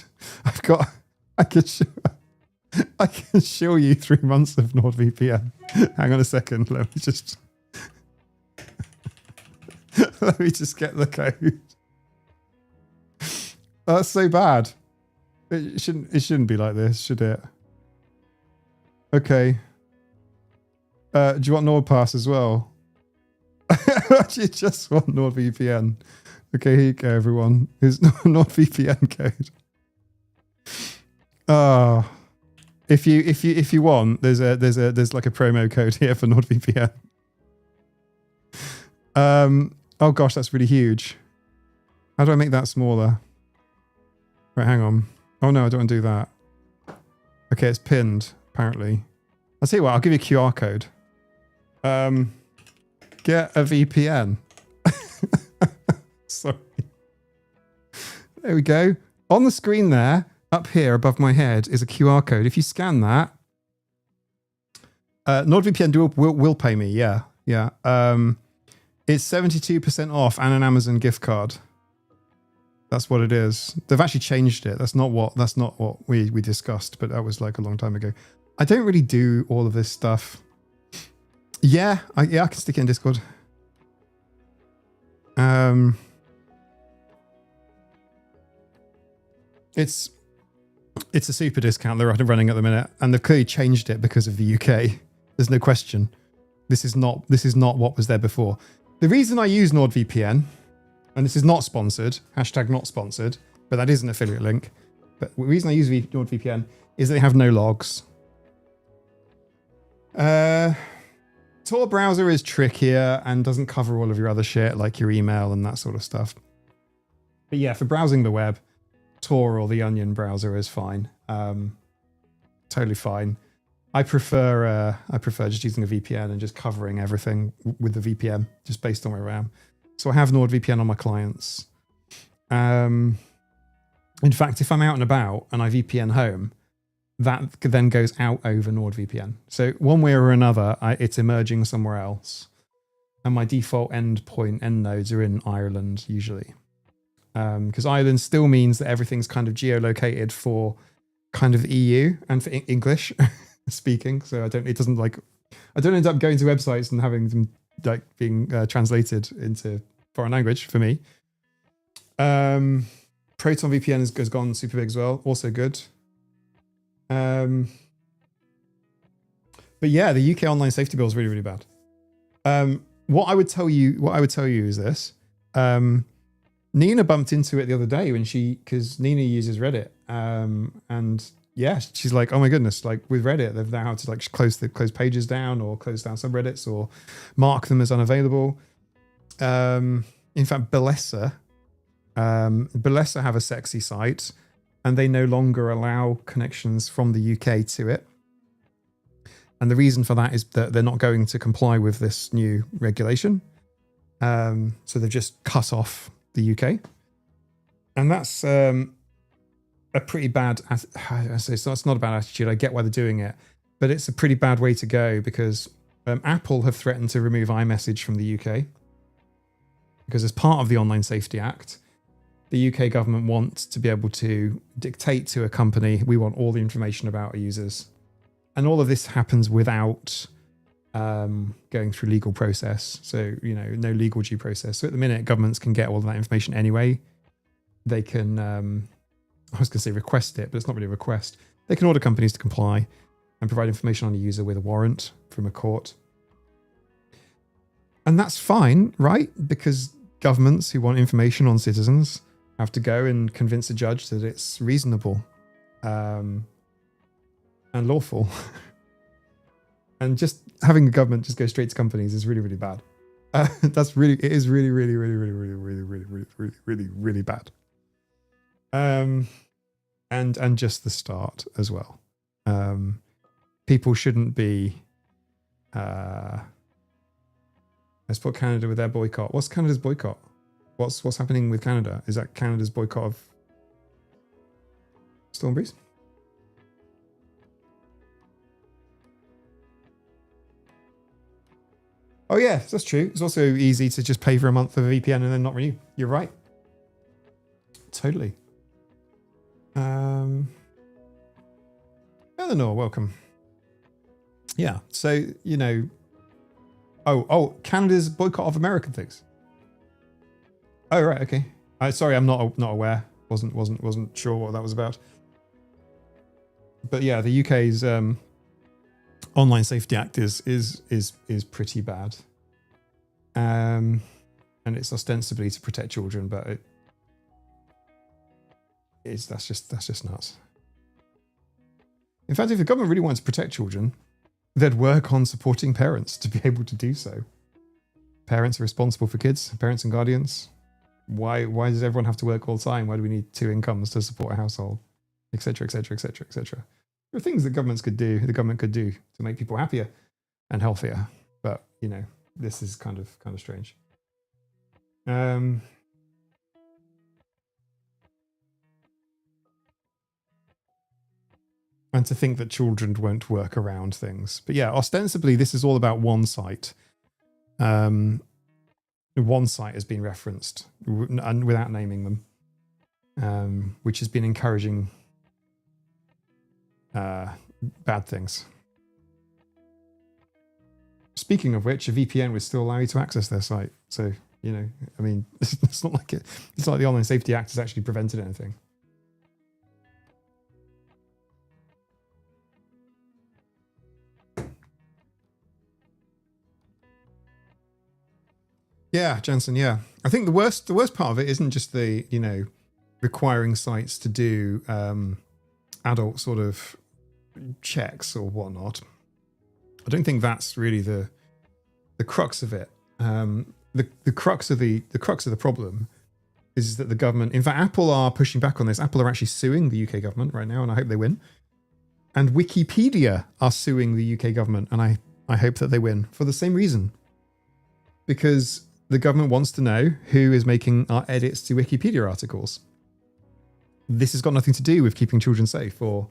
I can show you 3 months of NordVPN. Hang on a second. Let me just get the code. That's so bad. It shouldn't be like this, should it? Okay. Do you want NordPass as well? You just want NordVPN. Okay, here you go, everyone. Here's NordVPN code. If you want, there's like a promo code here for NordVPN. Oh gosh, that's really huge. How do I make that smaller? Right, hang on. Oh no, I don't want to do that. Okay, it's pinned, apparently. I'll tell you what, I'll give you a QR code. Get a VPN. Sorry. There we go. On the screen there, up here above my head, is a QR code. If you scan that, NordVPN will pay me. Yeah. It's 72% off and an Amazon gift card. That's what it is. They've actually changed it. That's not what we discussed, but that was like a long time ago. I don't really do all of this stuff. Yeah, I can stick it in Discord. It's a super discount they're running at the minute, and they've clearly changed it because of the UK. There's no question. This is not what was there before. The reason I use NordVPN, and this is not sponsored, #not sponsored, but that is an affiliate link. But the reason I use NordVPN is that they have no logs. Tor browser is trickier and doesn't cover all of your other shit like your email and that sort of stuff. But yeah, for browsing the web, Tor or the Onion browser is fine. Totally fine. I prefer just using a VPN and just covering everything with the VPN, just based on where I am. So I have NordVPN on my clients. In fact, if I'm out and about and I VPN home, that then goes out over NordVPN. So one way or another, it's emerging somewhere else. And my default end nodes are in Ireland usually. Because Ireland still means that everything's kind of geolocated for kind of the EU and for English speaking. So I don't end up going to websites and having them like being translated into foreign language for me. Proton VPN has gone super big as well. Also good. But yeah, the UK online safety bill is really, really bad. What I would tell you is this. Nina bumped into it the other day because Nina uses Reddit. And yeah, she's like, oh my goodness, like with Reddit, they've now had to like close pages down or close down subreddits or mark them as unavailable. In fact, Bellessa have a sexy site, and they no longer allow connections from the UK to it. And the reason for that is that they're not going to comply with this new regulation. So they've just cut off the UK. And that's a pretty bad, I say, so it's not a bad attitude. I get why they're doing it, but it's a pretty bad way to go because Apple have threatened to remove iMessage from the UK because as part of the Online Safety Act, the UK government wants to be able to dictate to a company, we want all the information about our users. And all of this happens without going through legal process. So, no legal due process. So at the minute, governments can get all of that information anyway. They can, I was going to say request it, but it's not really a request. They can order companies to comply and provide information on a user with a warrant from a court. And that's fine, right? Because governments who want information on citizens have to go and convince a judge that it's reasonable and lawful. And just having the government just go straight to companies is really, really bad. It is really, really, really, really, really, really, really, really, really, really, really bad. And just the start as well. People shouldn't be. Let's put Canada with their boycott. What's Canada's boycott? What's happening with Canada? Is that Canada's boycott of Stormbreeze? Oh yeah, that's true. It's also easy to just pay for a month of a VPN and then not renew. You're right. Totally. Eleanor, welcome. Yeah, so Oh, Canada's boycott of American things. Oh right, okay. Sorry, I'm not aware. Wasn't sure what that was about. But yeah, the UK's Online Safety Act is pretty bad. And it's ostensibly to protect children, but that's just nuts. In fact, if the government really wanted to protect children, they'd work on supporting parents to be able to do so. Parents are responsible for kids, parents and guardians. Why does everyone have to work all the time? Why do we need two incomes to support a household? Etc. Etc. Etc. Etc. There are things that government could do to make people happier and healthier. But this is kind of strange. And to think that children won't work around things. But yeah, ostensibly, this is all about one site. One site has been referenced, and without naming them, which has been encouraging bad things. Speaking of which, a VPN would still allow you to access their site. So, it's not like the Online Safety Act has actually prevented anything. Yeah, Jensen, yeah. I think the worst part of it isn't just the, requiring sites to do adult sort of checks or whatnot. I don't think that's really the crux of it. The crux of the problem is that the government, in fact, Apple are pushing back on this. Apple are actually suing the UK government right now, and I hope they win. And Wikipedia are suing the UK government, and I hope that they win for the same reason. Because the government wants to know who is making our edits to Wikipedia articles. This has got nothing to do with keeping children safe or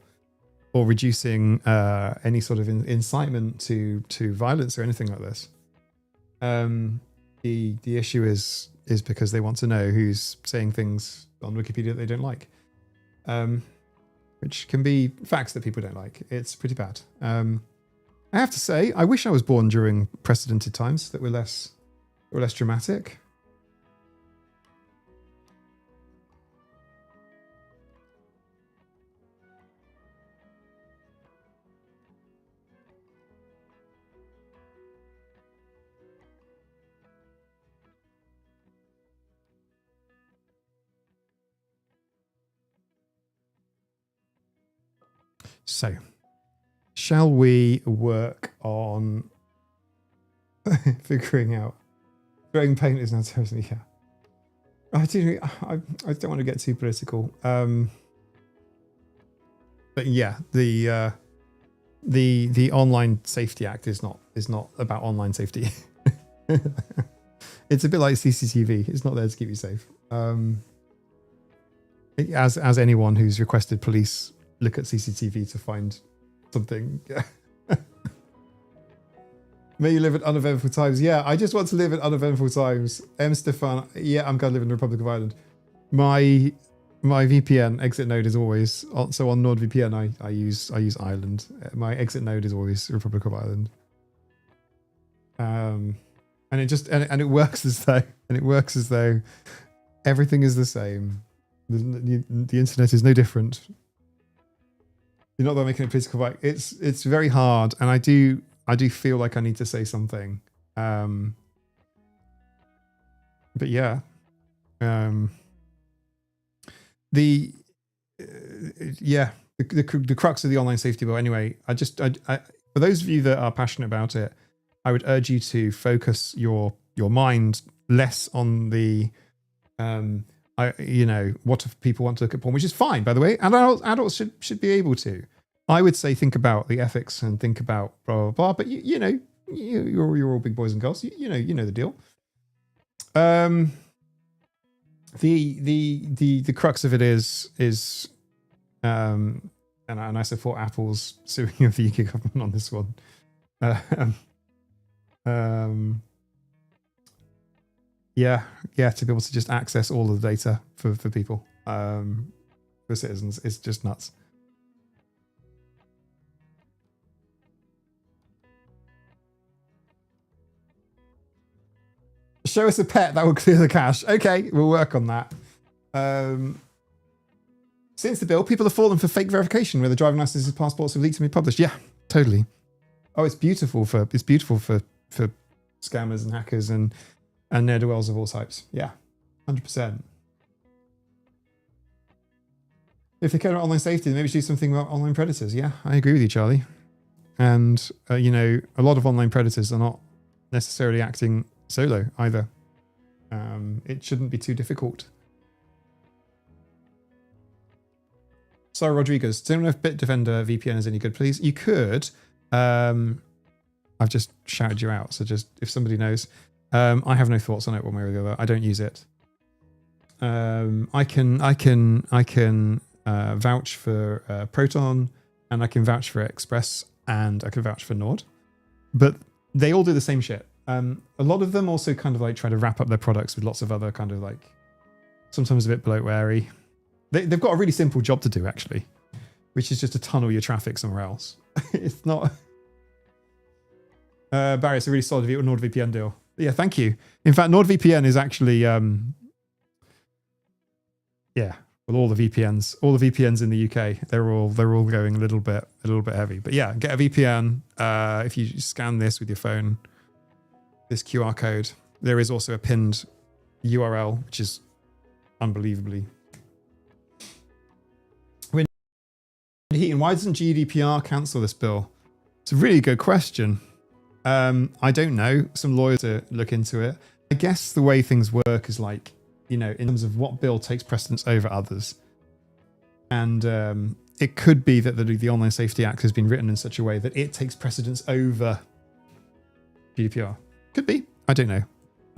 reducing any sort of incitement to violence or anything like this. The issue is because they want to know who's saying things on Wikipedia that they don't like, which can be facts that people don't like. It's pretty bad. I have to say, I wish I was born during precedented times that were less dramatic. So, shall we work on figuring out? Throwing paint is not totally, yeah. I don't want to get too political. But yeah, the Online Safety Act is not about online safety. It's a bit like CCTV. It's not there to keep you safe. As anyone who's requested police look at CCTV to find something. May you live in uneventful times. Yeah, I just want to live in uneventful times. M. Stefan. Yeah, I'm going to live in the Republic of Ireland. My VPN exit node is always so on NordVPN. I use Ireland. My exit node is always Republic of Ireland. And it just and it works as though everything is the same. The internet is no different. You're not making it political fight. It's very hard, and I do feel like I need to say something. But yeah. The crux of the online safety bill. Anyway, I for those of you that are passionate about it, I would urge you to focus your mind less on the what if people want to look at porn, which is fine, by the way. And adults should be able to. I would say think about the ethics and think about blah blah blah. But you're all big boys and girls. You know the deal. The crux of it is and I support Apple's suing of the UK government on this one. To be able to just access all of the data for people, for citizens, is just nuts. Show us a pet that will clear the cache. Okay, we'll work on that. Since the bill, people have fallen for fake verification where the driving licenses and passports have leaked and been published. Yeah, totally. Oh, it's beautiful for scammers and hackers and ne'er-do-wells of all types. Yeah, 100%. If they care about online safety, then maybe we should do something about online predators. Yeah, I agree with you, Charlie. And a lot of online predators are not necessarily acting solo either. It shouldn't be too difficult. Sorry, Rodriguez. Does anyone know if Bitdefender VPN is any good, please? You could. I've just shouted you out, so just if somebody knows. I have no thoughts on it one way or the other. I don't use it. I can vouch for Proton, and I can vouch for Express, and I can vouch for Nord. But they all do the same shit. A lot of them also kind of like try to wrap up their products with lots of other kind of like, sometimes a bit bloatware-y. They've got a really simple job to do, actually, which is just to tunnel your traffic somewhere else. It's not... Barry, it's a really solid NordVPN deal. Yeah, thank you. In fact, NordVPN is actually... with all the VPNs in the UK, they're all going a little bit heavy. But yeah, get a VPN. If you scan this with your phone, this QR code, there is also a pinned URL, which is unbelievably... Heaton, why doesn't GDPR cancel this bill? It's a really good question. I don't know. Some lawyers to look into it. I guess the way things work is like, in terms of what bill takes precedence over others. And it could be that the Online Safety Act has been written in such a way that it takes precedence over GDPR. Could be. I don't know.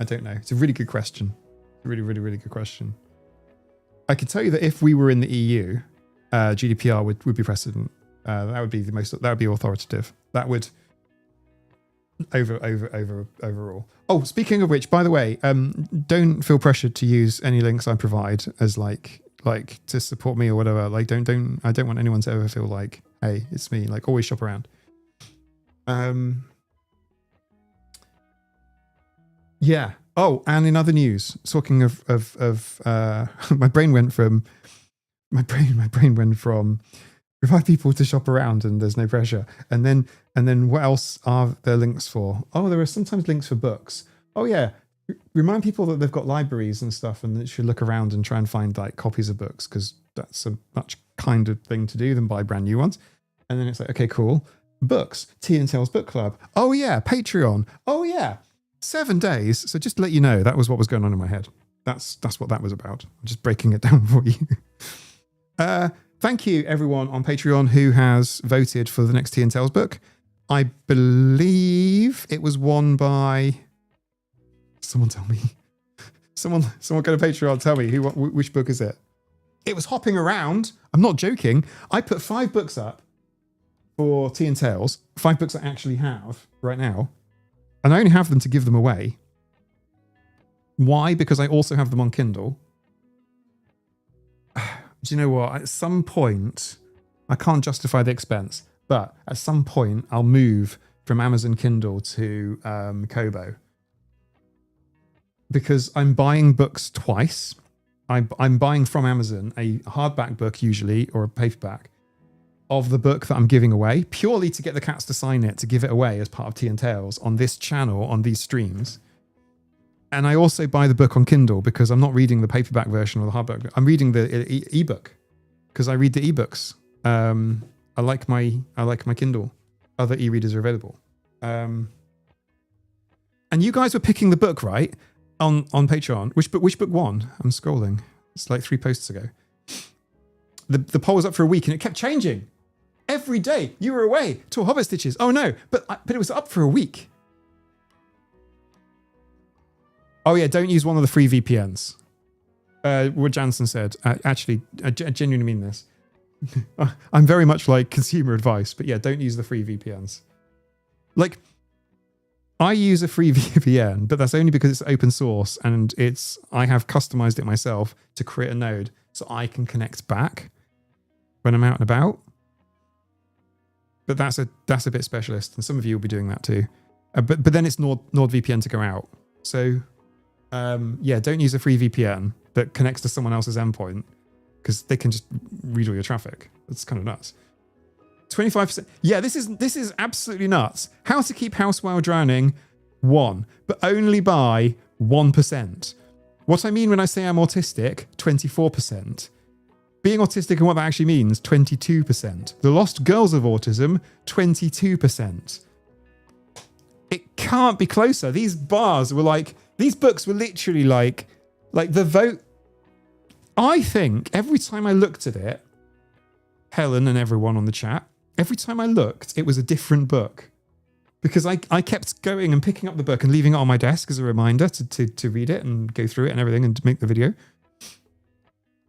It's a really good question. Really, really, really good question. I could tell you that if we were in the EU, GDPR would be precedent. That would be that would be authoritative. That would overall. Oh, speaking of which, by the way, don't feel pressured to use any links I provide as like to support me or whatever. Like I don't want anyone to ever feel like, hey, it's me. Like always shop around. Yeah. Oh, and in other news, talking of my brain went from provide people to shop around and there's no pressure. And then what else are there links for? Oh, there are sometimes links for books. Oh yeah. Remind people that they've got libraries and stuff and they should look around and try and find like copies of books, because that's a much kinder thing to do than buy brand new ones. And then it's like, okay, cool. Books, Tea and Tales Book Club. Oh yeah, Patreon. Oh yeah, 7 days. So just to let you know, that was what was going on in my head. That's what that was about. I'm just breaking it down for you. thank you everyone on Patreon who has voted for the next Tea and Tales book. I believe it was won by... Someone tell me. Someone go to Patreon, tell me which book is it. It was hopping around. I'm not joking. I put 5 books up for Tea and Tales. 5 books I actually have right now. And I only have them to give them away. Why? Because I also have them on Kindle. Do you know what? At some point, I can't justify the expense, but at some point, I'll move from Amazon Kindle to Kobo. Because I'm buying books twice. I'm buying from Amazon a hardback book usually, or a paperback, of the book that I'm giving away, purely to get the cats to sign it, to give it away as part of Tea and Tales on this channel, on these streams. And I also buy the book on Kindle because I'm not reading the paperback version or the hardback. I'm reading the ebook because I read the ebooks. I like my Kindle. Other e-readers are available. And you guys were picking the book, right? On Patreon. Which book won? I'm scrolling. It's like 3 posts ago. The poll was up for a week and it kept changing. Every day you were away to Hobbit Stitches. Oh no, but it was up for a week. Oh yeah, don't use one of the free VPNs. What Jansen said. Actually, I genuinely mean this. I'm very much like consumer advice, but yeah, don't use the free VPNs. Like, I use a free VPN, but that's only because it's open source and I have customized it myself to create a node so I can connect back when I'm out and about. But that's a bit specialist, and some of you will be doing that too. But then it's NordVPN to go out. So yeah, don't use a free VPN that connects to someone else's endpoint because they can just read all your traffic. That's kind of nuts. 25%. Yeah, this is absolutely nuts. How to keep house while drowning, 1, but only by 1%. What I mean when I say I'm autistic, 24%. Being autistic and what that actually means, 22%. The Lost Girls of Autism, 22%. It can't be closer. These bars were like, these books were literally like the vote. I think every time I looked at it, Helen and everyone on the chat, every time I looked, it was a different book. Because I kept going and picking up the book and leaving it on my desk as a reminder to read it and go through it and everything and to make the video.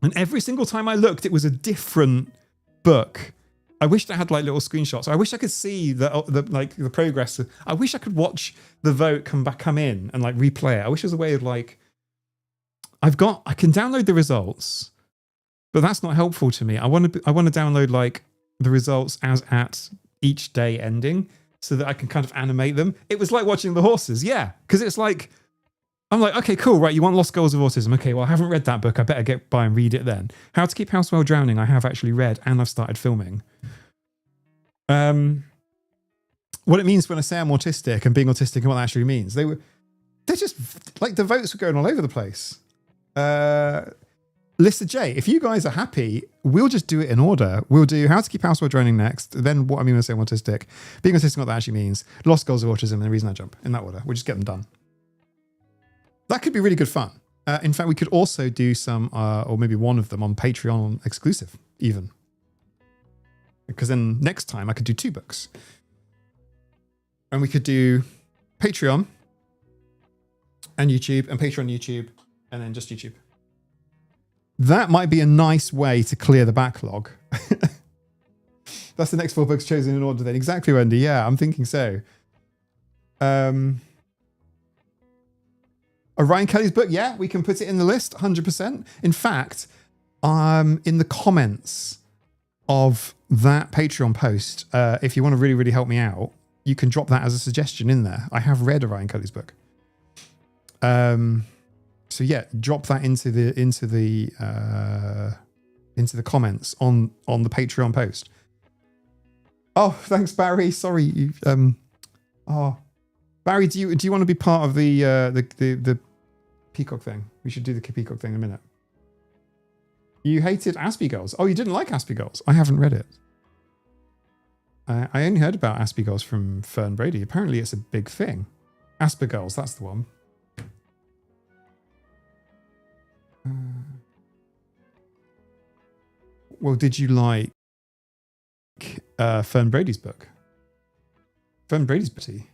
And every single time I looked, it was a different book. I wished I had like little screenshots. I wish I could see the progress. I wish I could watch the vote come in and like replay it. I wish there was a way of like, I can download the results, but that's not helpful to me. I want to download like the results as at each day ending so that I can kind of animate them. It was like watching the horses. Yeah. Cause it's like, I'm like, okay, cool. Right. You want Lost Girls of Autism. Okay. Well, I haven't read that book. I better get by and read it then. How to Keep House While Drowning. I have actually read and I've started filming. What it means when I say I'm autistic and being autistic and what that actually means. They're just like the votes were going all over the place. Lista J, if you guys are happy, we'll just do it in order. We'll do How to Keep House While Drowning next, then what I mean when I say I'm autistic, being autistic, what that actually means, Lost Girls of Autism, and The Reason I Jump, in that order. We'll just get them done. That could be really good fun. In fact, we could also do some, or maybe one of them on Patreon exclusive, even. Because then next time I could do 2 books. And we could do Patreon and YouTube, and Patreon, YouTube, and then just YouTube. That might be a nice way to clear the backlog. That's the next 4 books chosen in order then. Exactly, Wendy. Yeah, I'm thinking so. Ryan Kelly's book, yeah, we can put it in the list, 100%. In fact, in the comments of that Patreon post, if you want to really, really help me out, you can drop that as a suggestion in there. I have read Ryan Kelly's book. So yeah, drop that into the comments on the Patreon post. Oh, thanks, Barry. Sorry, Barry, do you want to be part of the Peacock thing? We should do the Peacock thing in a minute. You hated Aspie Girls. Oh, you didn't like Aspie Girls. I haven't read it. I only heard about Aspie Girls from Fern Brady. Apparently, it's a big thing. Aspie Girls, that's the one. Well, did you like Fern Brady's book? Fern Brady's Betty.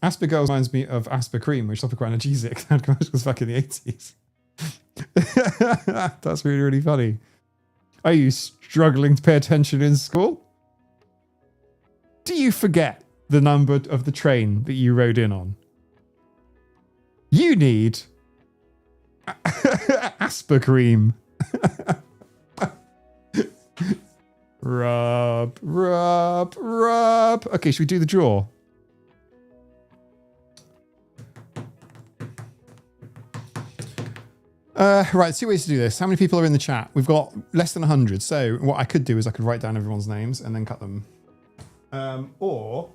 Asper Girls reminds me of Asper Cream, which topical analgesic had commercials back in the 80s. That's really, really funny. Are you struggling to pay attention in school? Do you forget the number of the train that you rode in on? You need Asper Cream. Rub, rub, rub. Okay, should we do the draw? Right, 2 ways to do this. How many people are in the chat? We've got less than 100. So what I could do is I could write down everyone's names and then cut them. Or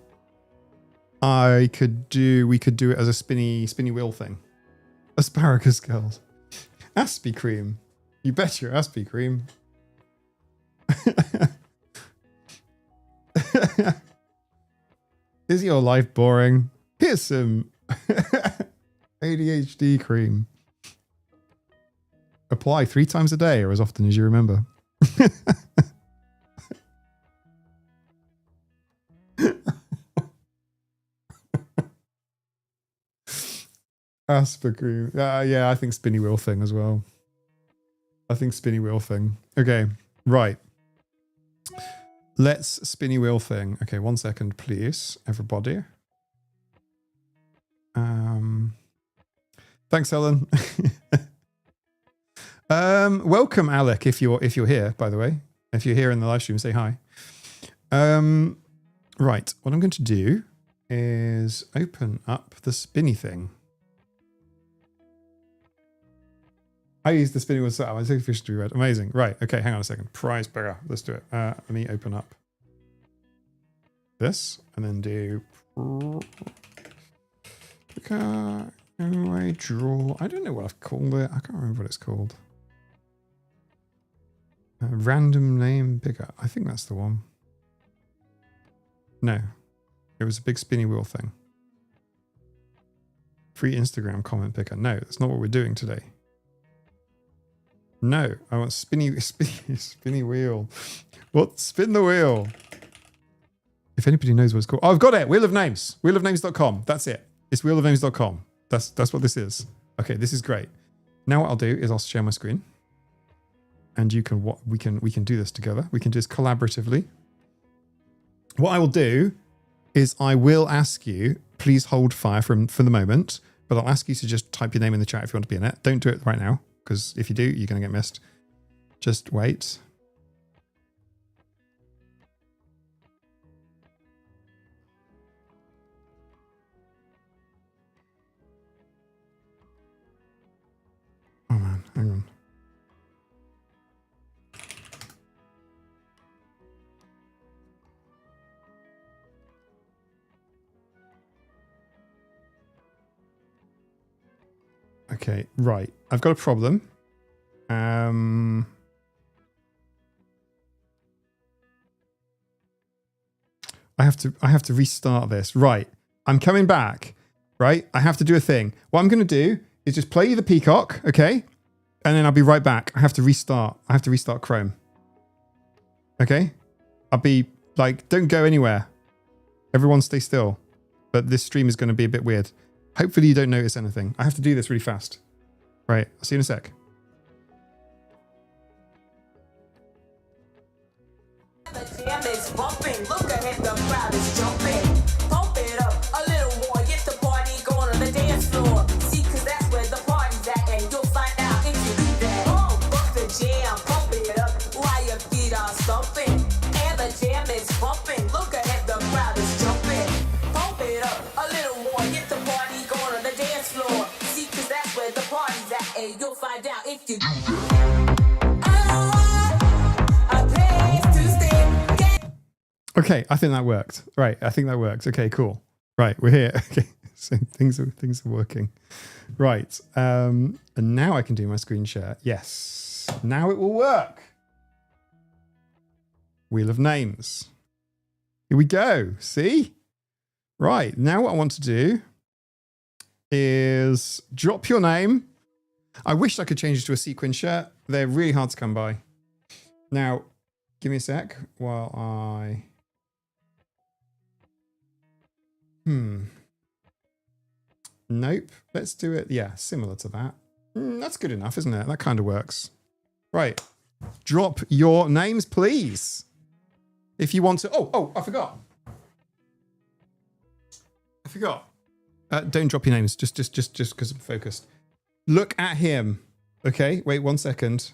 we could do it as a spinny wheel thing. Asparagus girls. Aspie cream. You bet your Aspie cream. Is your life boring? Here's some ADHD cream. Apply 3 times a day or as often as you remember. Asper cream. Yeah, I think spinny wheel thing as well. I think spinny wheel thing. Okay, right. Let's spinny wheel thing. Okay, 1 second, please, everybody. Thanks, Helen. Welcome, Alec, if you're here, by the way. If you're here in the live stream, say hi. Right, what I'm going to do is open up the spinny thing. I use the spinning wheel setup. I take fish to be read. Amazing. Right. Okay. Hang on a second. Prize burger. Let's do it. Let me open up this and then do I draw. I don't know what I've called it. I can't remember what it's called. Random name picker. I think that's the one. No, it was a big spinny wheel thing. Free Instagram comment picker. No, that's not what we're doing today. No, I want spinny wheel. What? Spin the wheel. If anybody knows what it's called. Oh, I've got it. Wheel of Names. Wheelofnames.com. That's it. It's wheelofnames.com. That's what this is. Okay, this is great. Now what I'll do is I'll share my screen. And you can we can do this together. We can do this collaboratively. What I will do is I will ask you, please hold fire for the moment, but I'll ask you to just type your name in the chat if you want to be in it. Don't do it right now, because if you do, you're going to get missed. Just wait. Oh man, hang on. Okay, right. I've got a problem. I have to restart this. Right. I'm coming back. Right? I have to do a thing. What I'm going to do is just play you the Peacock, okay? And then I'll be right back. I have to restart. I have to restart Chrome. Okay? I'll be like, don't go anywhere. Everyone stay still. But this stream is going to be a bit weird. Hopefully you don't notice anything. I have to do this really fast. Right. I'll see you in a sec. The jam is bumping. Look ahead, the crowd is jumping. Pump it up a little more. Get the party going on the dance floor. See, cause that's where the party's at, and you'll find out if you do that. Bump the jam, pump it up while your feet are stomping. And the jam is bumping. Look ahead, the crowd is jumping. Pump it up a little more. Get the party going on the dance floor. See, cause that's where the party's at, and you'll find out if you do that. Okay, I think that worked. Right, I think that worked. Okay, cool. Right, we're here. Okay, so things are working. Right, and now I can do my screen share. Yes, now it will work. Wheel of Names. Here we go. See? Right, now what I want to do is drop your name. I wish I could change it to a sequin shirt. They're really hard to come by. Now, give me a sec while I... Nope. Let's do it. Yeah, similar to that. That's good enough, isn't it? That kind of works. Right. Drop your names, please. If you want to... Oh, I forgot. Don't drop your names. Just because I'm focused. Look at him. Okay, wait 1 second.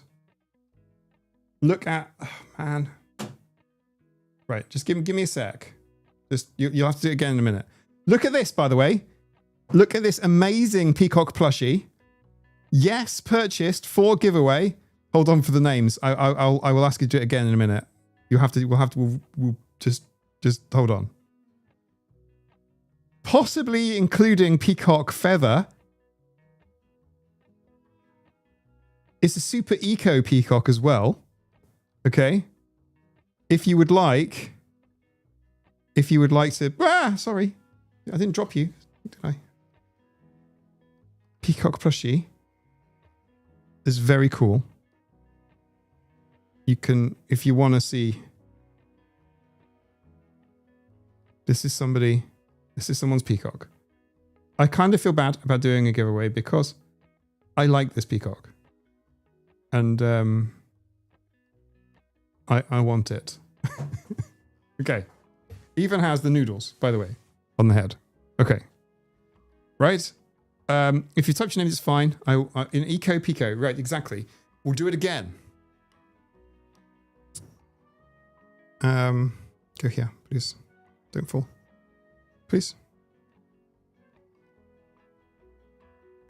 Look at... Oh, man. Right, just give me a sec. Just you'll have to do it again in a minute. Look at this, by the way. Look at this amazing Peacock plushie. Yes, purchased for giveaway. Hold on for the names. I will ask you to do it again in a minute. We'll just hold on. Possibly including Peacock feather. It's a super eco peacock as well. Okay. If you would like to... sorry. I didn't drop you, did I? Peacock plushie is very cool. You can, if you want to see... This is someone's peacock. I kind of feel bad about doing a giveaway because I like this peacock. And I want it. Okay. Even has the noodles, by the way, on the head. Okay. Right. If you touch your names, it's fine. In Eco Pico. Right, exactly. We'll do it again. Go here, please. Don't fall. Please.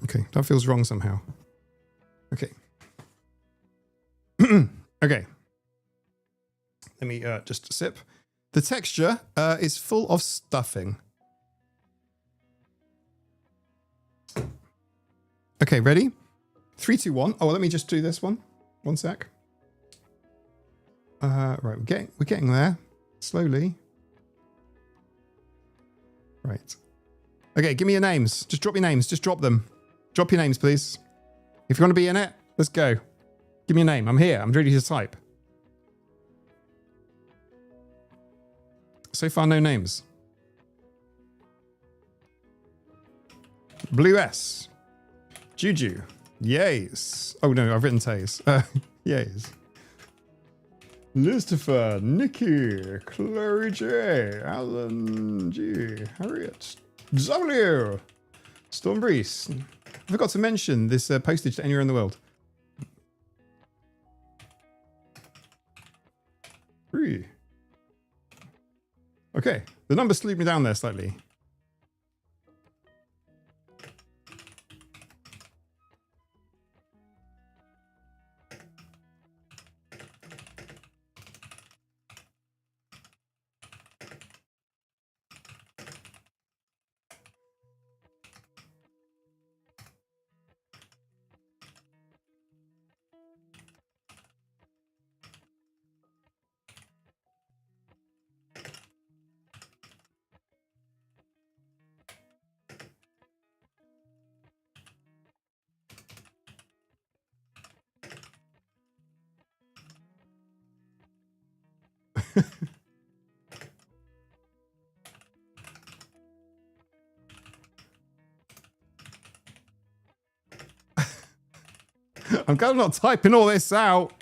Okay, that feels wrong somehow. Okay. Okay. Let me just sip. The texture is full of stuffing. Okay, ready? 3, 2, 1. Oh, let me just do this one. 1 sec. Right, we're getting there. Slowly. Right. Okay, give me your names. Just drop your names. Just drop them. Drop your names, please. If you want to be in it, let's go. Give me a name. I'm here. I'm ready to type. So far, no names. Blue S. Juju. Yays. Oh, no, I've written Tays. Yays. Lucifer. Nikki. Chloe J. Alan G. Harriet. W. Stormbreeze. I forgot to mention this postage to anywhere in the world. 3. Okay, the number slowed me down there slightly. I'm glad I'm not typing all this out.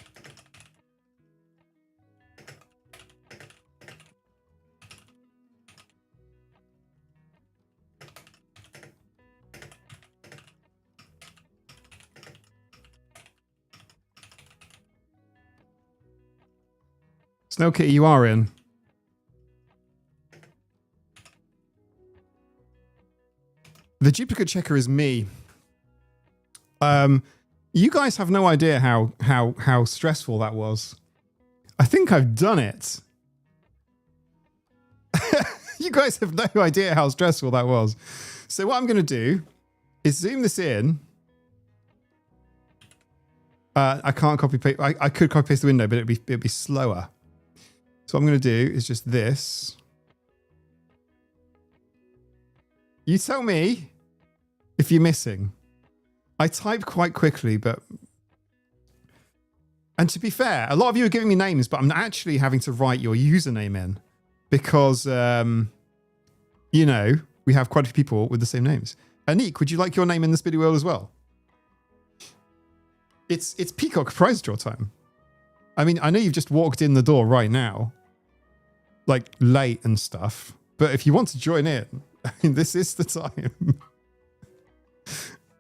Snow Kitty, you are in. The duplicate checker is me. You guys have no idea how stressful that was. I think I've done it. You guys have no idea how stressful that was. So what I'm going to do is zoom this in. I can't copy paste. I could copy paste the window, but it'd be slower. So what I'm going to do is just this. You tell me if you're missing. I type quite quickly, but... And to be fair, a lot of you are giving me names, but I'm actually having to write your username in because, you know, we have quite a few people with the same names. Anik, would you like your name in this video as well? It's Peacock prize draw time. I mean, I know you've just walked in the door right now, like late and stuff, but if you want to join in, I mean, this is the time.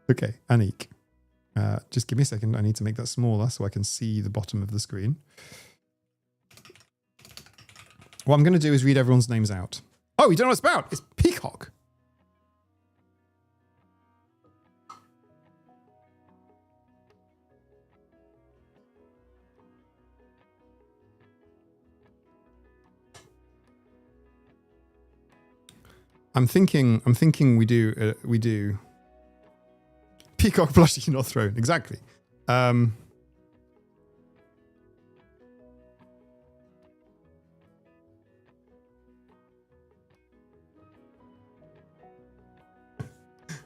Okay, Anik. Just give me a second. I need to make that smaller so I can see the bottom of the screen. What I'm going to do is read everyone's names out. Oh, you don't know what it's about. It's Peacock. I'm thinking we do Peacock plushy, not throne. Exactly.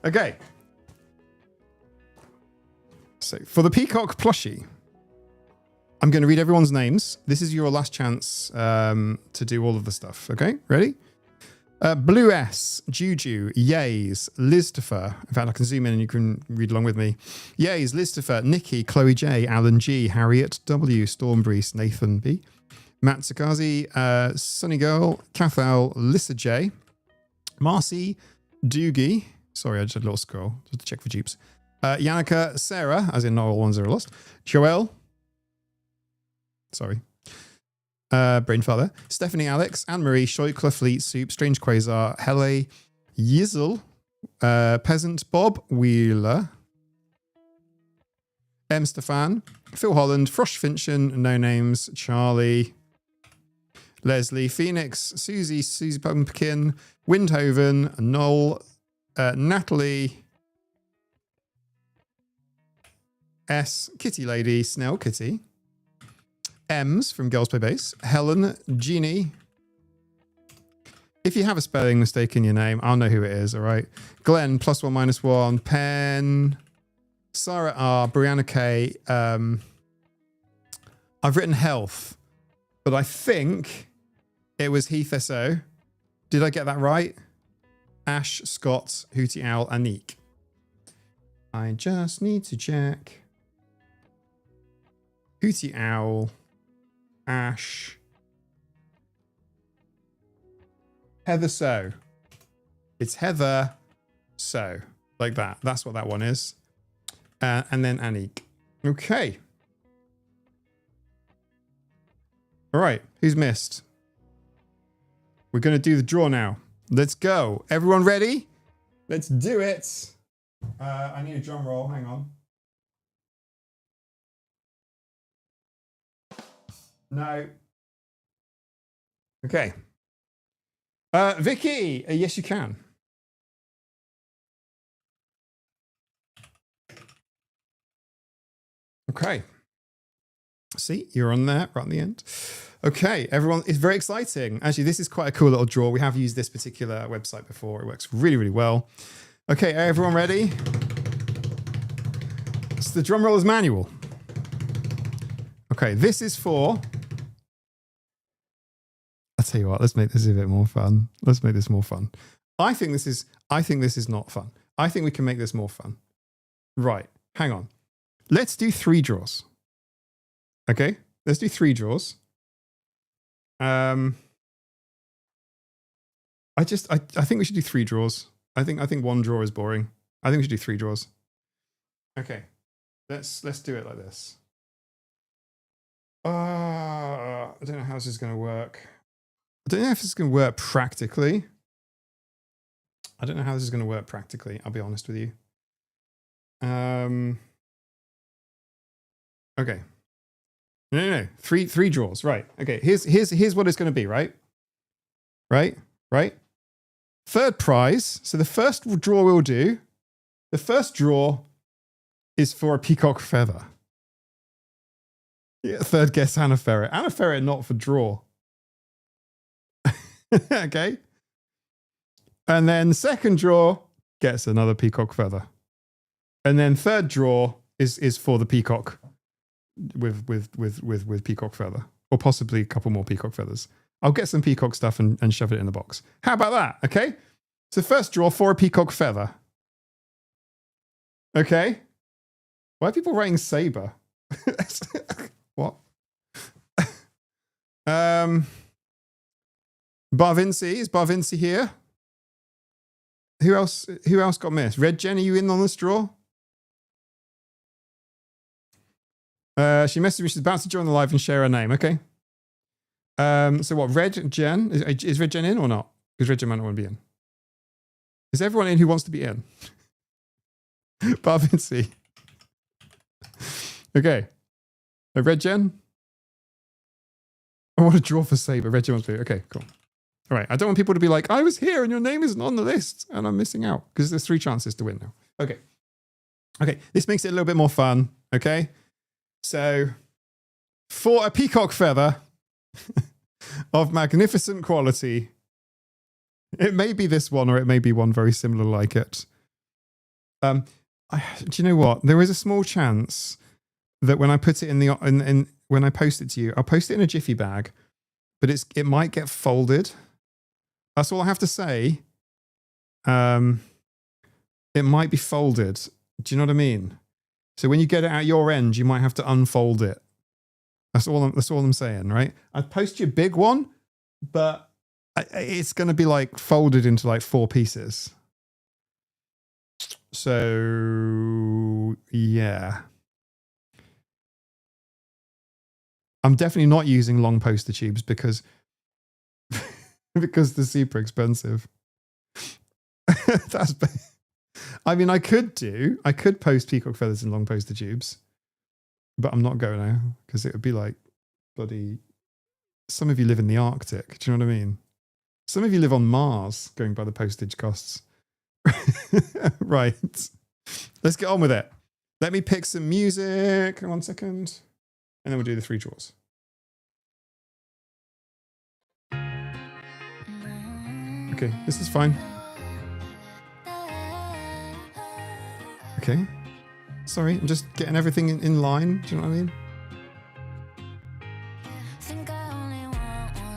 Okay. So for the Peacock plushie, I'm going to read everyone's names. This is your last chance to do all of the stuff. Okay, ready? Blue S, Juju, Yays, Liztopher. In fact, I can zoom in and you can read along with me. Yays, Liztopher, Nikki, Chloe J, Alan G, Harriet W, Stormbreeze, Nathan B, Matt Sakazi, Sunny Girl, Cathal, Lissa J, Marcy, Doogie. Sorry, I just had a little scroll just to check for dupes. Yannicka, Sarah, as in not all ones that are lost. Joelle. Sorry. Brainfather, Stephanie, Alex, Anne-Marie, Shoykla, Fleet, Soup, Strange Quasar, Hele, Yizzle, Peasant, Bob, Wheeler, M. Stefan, Phil Holland, Frosh Finchen, No Names, Charlie, Leslie, Phoenix, Susie Pumpkin, Windhoven, Noel, Natalie, S, Kitty Lady, Snell Kitty, M's from Girls Play Bass, Helen, Jeannie. If you have a spelling mistake in your name, I'll know who it is, all right? Glenn, +1 -1, Pen, Sarah R, Brianna K. I've written health, but I think it was Heath S.O. Did I get that right? Ash, Scott, Hootie Owl, Anik. I just need to check. Hootie Owl. Ash. Heather So. It's Heather So. Like that. That's what that one is. And then Anik. Okay. All right. Who's missed? We're going to do the draw now. Let's go. Everyone ready? Let's do it. I need a drum roll. Hang on. No. Okay. Vicky, yes, you can. Okay. See, you're on there right at the end. Okay, everyone, it's very exciting. Actually, this is quite a cool little draw. We have used this particular website before. It works really, really well. Okay, everyone ready? It's the drum roller's manual. Okay, this is for... I'll tell you what, let's make this a bit more fun. Let's make this more fun. I think this is not fun. I think we can make this more fun. Right, hang on. Let's do 3 draws. Okay, let's do 3 draws. I think we should do 3 draws. I think 1 draw is boring. I think we should do 3 draws. Okay, let's do it like this. I don't know how this is going to work. I don't know if this is going to work practically. I'll be honest with you. Okay. No. 3 draws. Right. Okay. Here's what it's going to be. Right. Third prize. So the first draw we'll do. The first draw is for a peacock feather. Yeah. Third guess Anna Ferret. Anna Ferret not for draw. Okay. And then second draw gets another peacock feather. And then third draw is for the peacock with peacock feather, or possibly a couple more peacock feathers. I'll get some peacock stuff and shove it in the box. How about that? Okay. So first draw for a peacock feather. Okay. Why are people writing saber? What? Barvinci, is Barvinci here? Who else got missed? Red Jen, are you in on this draw? She messaged me, she's about to join the live and share her name. Okay. So what, Red Jen? Is Red Jen in or not? Because Red Jen might not want to be in. Is everyone in who wants to be in? Barvinci. Okay. Red Jen? I want to draw for Saber. Red Jen wants to be. Okay, cool. All right. I don't want people to be like, I was here and your name isn't on the list and I'm missing out, because there's 3 chances to win now. Okay. Okay. This makes it a little bit more fun. Okay. So for a peacock feather of magnificent quality, it may be this one or it may be one very similar like it. Do you know what? There is a small chance that when I put it in when I post it to you, I'll post it in a jiffy bag, but it might get folded. That's all I have to say. It might be folded. Do you know what I mean? So when you get it out your end, you might have to unfold it. That's all I'm saying, right? I'd post you a big one, but it's going to be like folded into like 4 pieces. So yeah. I'm definitely not using long poster tubes because they're super expensive. I mean, I could post peacock feathers in long poster tubes, but I'm not going to, because it would be like bloody. Some of you live in the Arctic. Do you know what I mean? Some of you live on Mars, going by the postage costs. Right. Let's get on with it. Let me pick some music. 1 second. And then we'll do the 3 draws. Okay, this is fine. Okay. Sorry, I'm just getting everything in line. Do you know what I mean?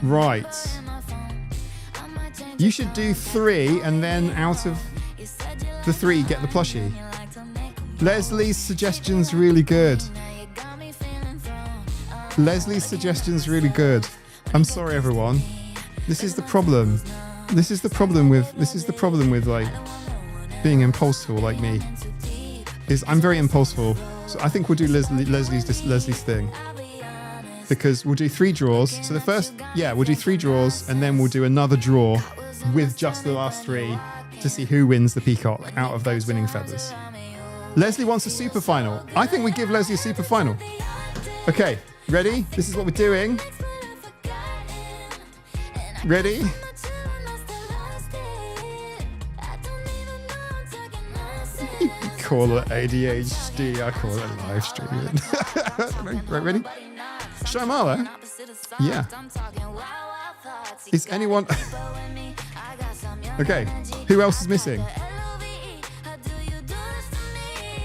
Right. You should do 3 and then out of the 3 get the plushie. Leslie's suggestion's really good. Leslie's suggestion's really good. I'm sorry, everyone. This is the problem. This is the problem with like being impulsive like me. Is I'm very impulsive. So I think we'll do Leslie's thing. Because we'll do 3 draws. So the first, we'll do 3 draws and then we'll do another draw with just the last 3 to see who wins the peacock out of those winning feathers. Leslie wants a super final. I think we give Leslie a super final. Okay, ready? This is what we're doing. Ready? You call it ADHD, I call it live streaming. Right, ready? Shamala? Yeah. Is anyone... Okay, who else is missing?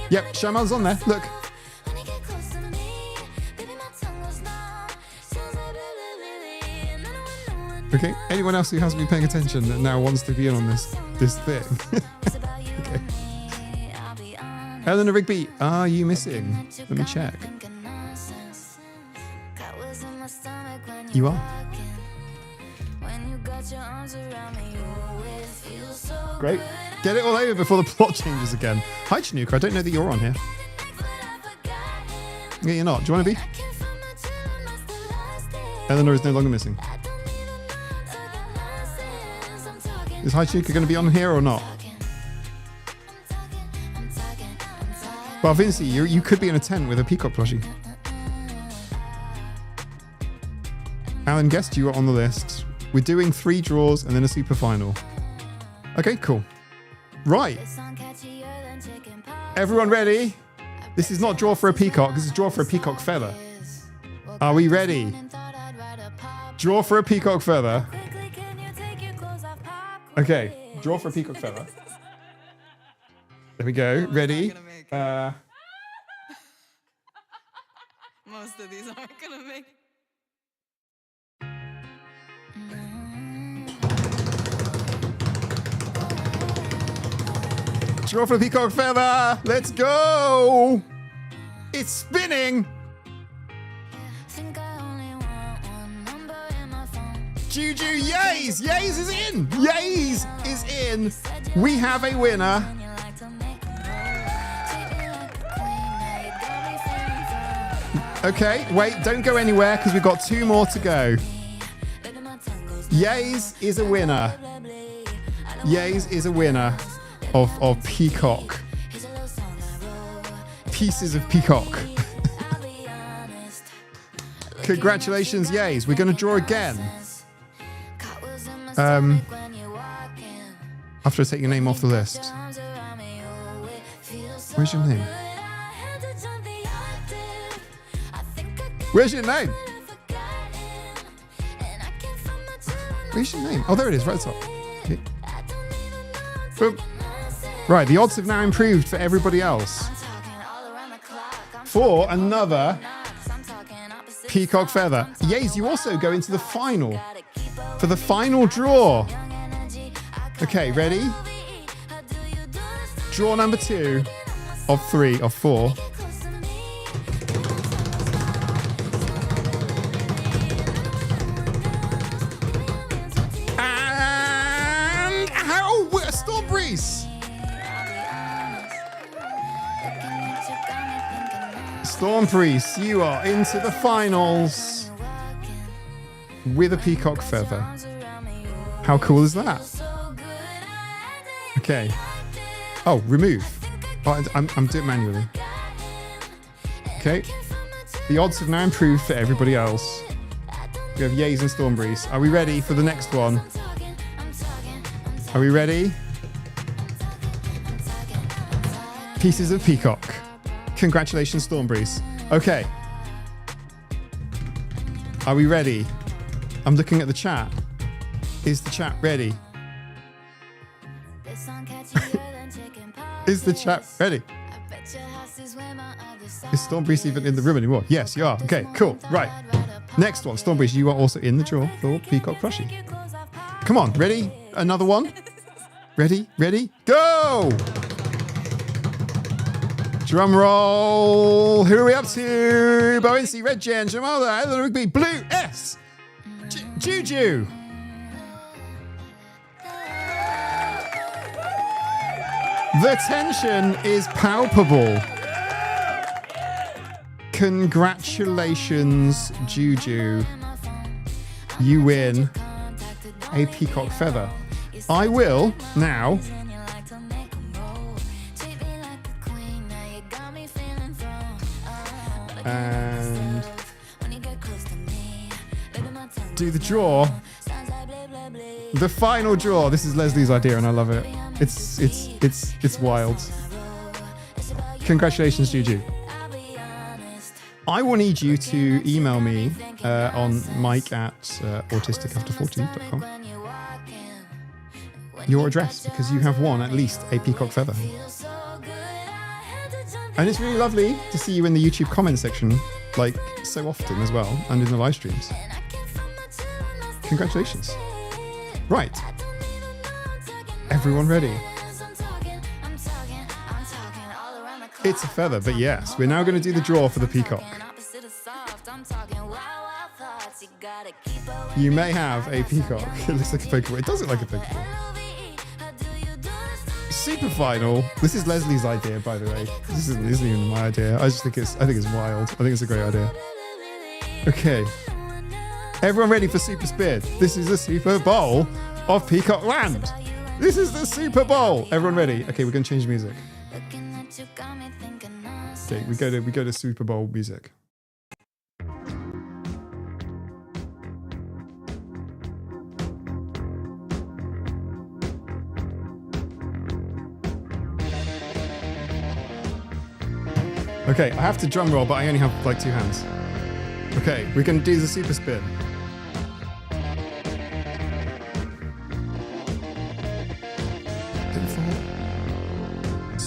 Yep, Shamal's on there, look. Okay, anyone else who hasn't been paying attention that now wants to be in on this thing? Okay. Eleanor Rigby, are you missing? Let me check. You are? Great. Get it all over before the plot changes again. Hi, Chinooka. I don't know that you're on here. Yeah, you're not. Do you want to be? Eleanor is no longer missing. Is Hi, Chinooka going to be on here or not? Well, Vinci, you could be in a tent with a peacock plushie. Alan guessed you were on the list. We're doing 3 draws and then a super final. Okay, cool. Right. Everyone ready? This is not draw for a peacock. This is draw for a peacock feather. Are we ready? Draw for a peacock feather. Okay, draw for a peacock feather. There we go. Ready? Most of these aren't gonna make. Draw for the peacock feather. Let's go. It's spinning. Think I only want one number in my phone. Juju, yays. Yays is in. Yays is in. We have a winner. You like to make a move. Treat me like a queen. Now you got me feeling thrown. Okay, wait, don't go anywhere because we've got 2 more to go. Baby, my tongue goes Yays is a winner. blah, blah. Yays is a winner of Peacock. Here's a little song I wrote. Pieces of Peacock. I'll be honest. Congratulations, Yays. We're going to draw again. Cartwheels in my stomach when you walk in. After I take your name off the list. Arms around me, oh, it feels so Where's your name? good. I had to jump the octave. I think I got Where's your name? what I've forgotten. And I can't find my tune. Where's your name? Oh, there it is, right at the top. Okay. I don't even know I'm Boom. taking nonsense. Right, the odds have now improved for everybody else. I'm talking all around the clock. I'm For another knocks. I'm talking opposite Peacock sides. feather. I'm talking Yays, you also go into the final. gotta keep up For the final draw. young energy. I Okay, ready? How do you do this? Draw number 2 of 3 of 4. Get close to me. And how? Storm Breeze. Storm Breeze, you are into the finals with a peacock feather. How cool is that? Okay. Oh, remove. Oh, I'm doing it manually. Okay. The odds have now improved for everybody else. We have Yays and Storm Breeze. Are we ready for the next one? Are we ready? Pieces of Peacock. Congratulations, Storm Breeze. Okay. Are we ready? I'm looking at the chat. Is the chat ready? Is the chat ready? Is Storm Breeze even in the room anymore? Yes, you are. Okay, cool. Right. Next one. Storm Breeze, you are also in the draw for Peacock Plushie. Come on. Ready? Another one? Ready? Ready? Go! Drum roll. Who are we up to? Bowen C, Red Gen, Jamalda, Ellen Rugby, Blue S, Juju. The tension is palpable. Congratulations, Juju. You win a peacock feather. I will now and do the draw. The final draw. This is Leslie's idea and I love it. It's wild. Congratulations, Juju. I will need you to email me on mike@autisticafter40.com your address because you have won at least a peacock feather. And it's really lovely to see you in the YouTube comment section, like so often as well, and in the live streams. Congratulations. Right. Everyone ready? It's a feather, but yes, we're now going to do the draw for the peacock. You may have a peacock. It looks like a Pokeball. It does look like a Pokeball. Super final. This is Leslie's idea, by the way. This isn't even my idea. I think it's wild. I think it's a great idea. Okay. Everyone ready for Super Spin? This is the Super Bowl of Peacock Land. This is the Super Bowl. Everyone ready? Okay, we're going to change the music. Okay, we go to Super Bowl music. Okay, I have to drum roll, but I only have like 2 hands. Okay, we're going to do the super spin.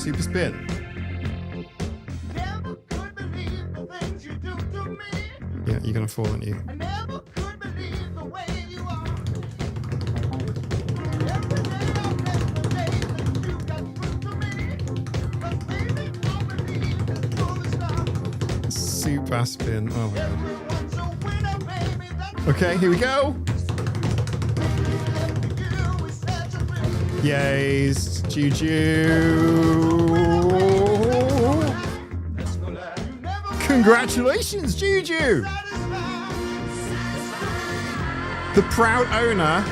super spin. Yeah, you're gonna fall, aren't you? Super spin. Oh my god. Okay, here we go. Yays, Juju. Congratulations, Juju. The proud owner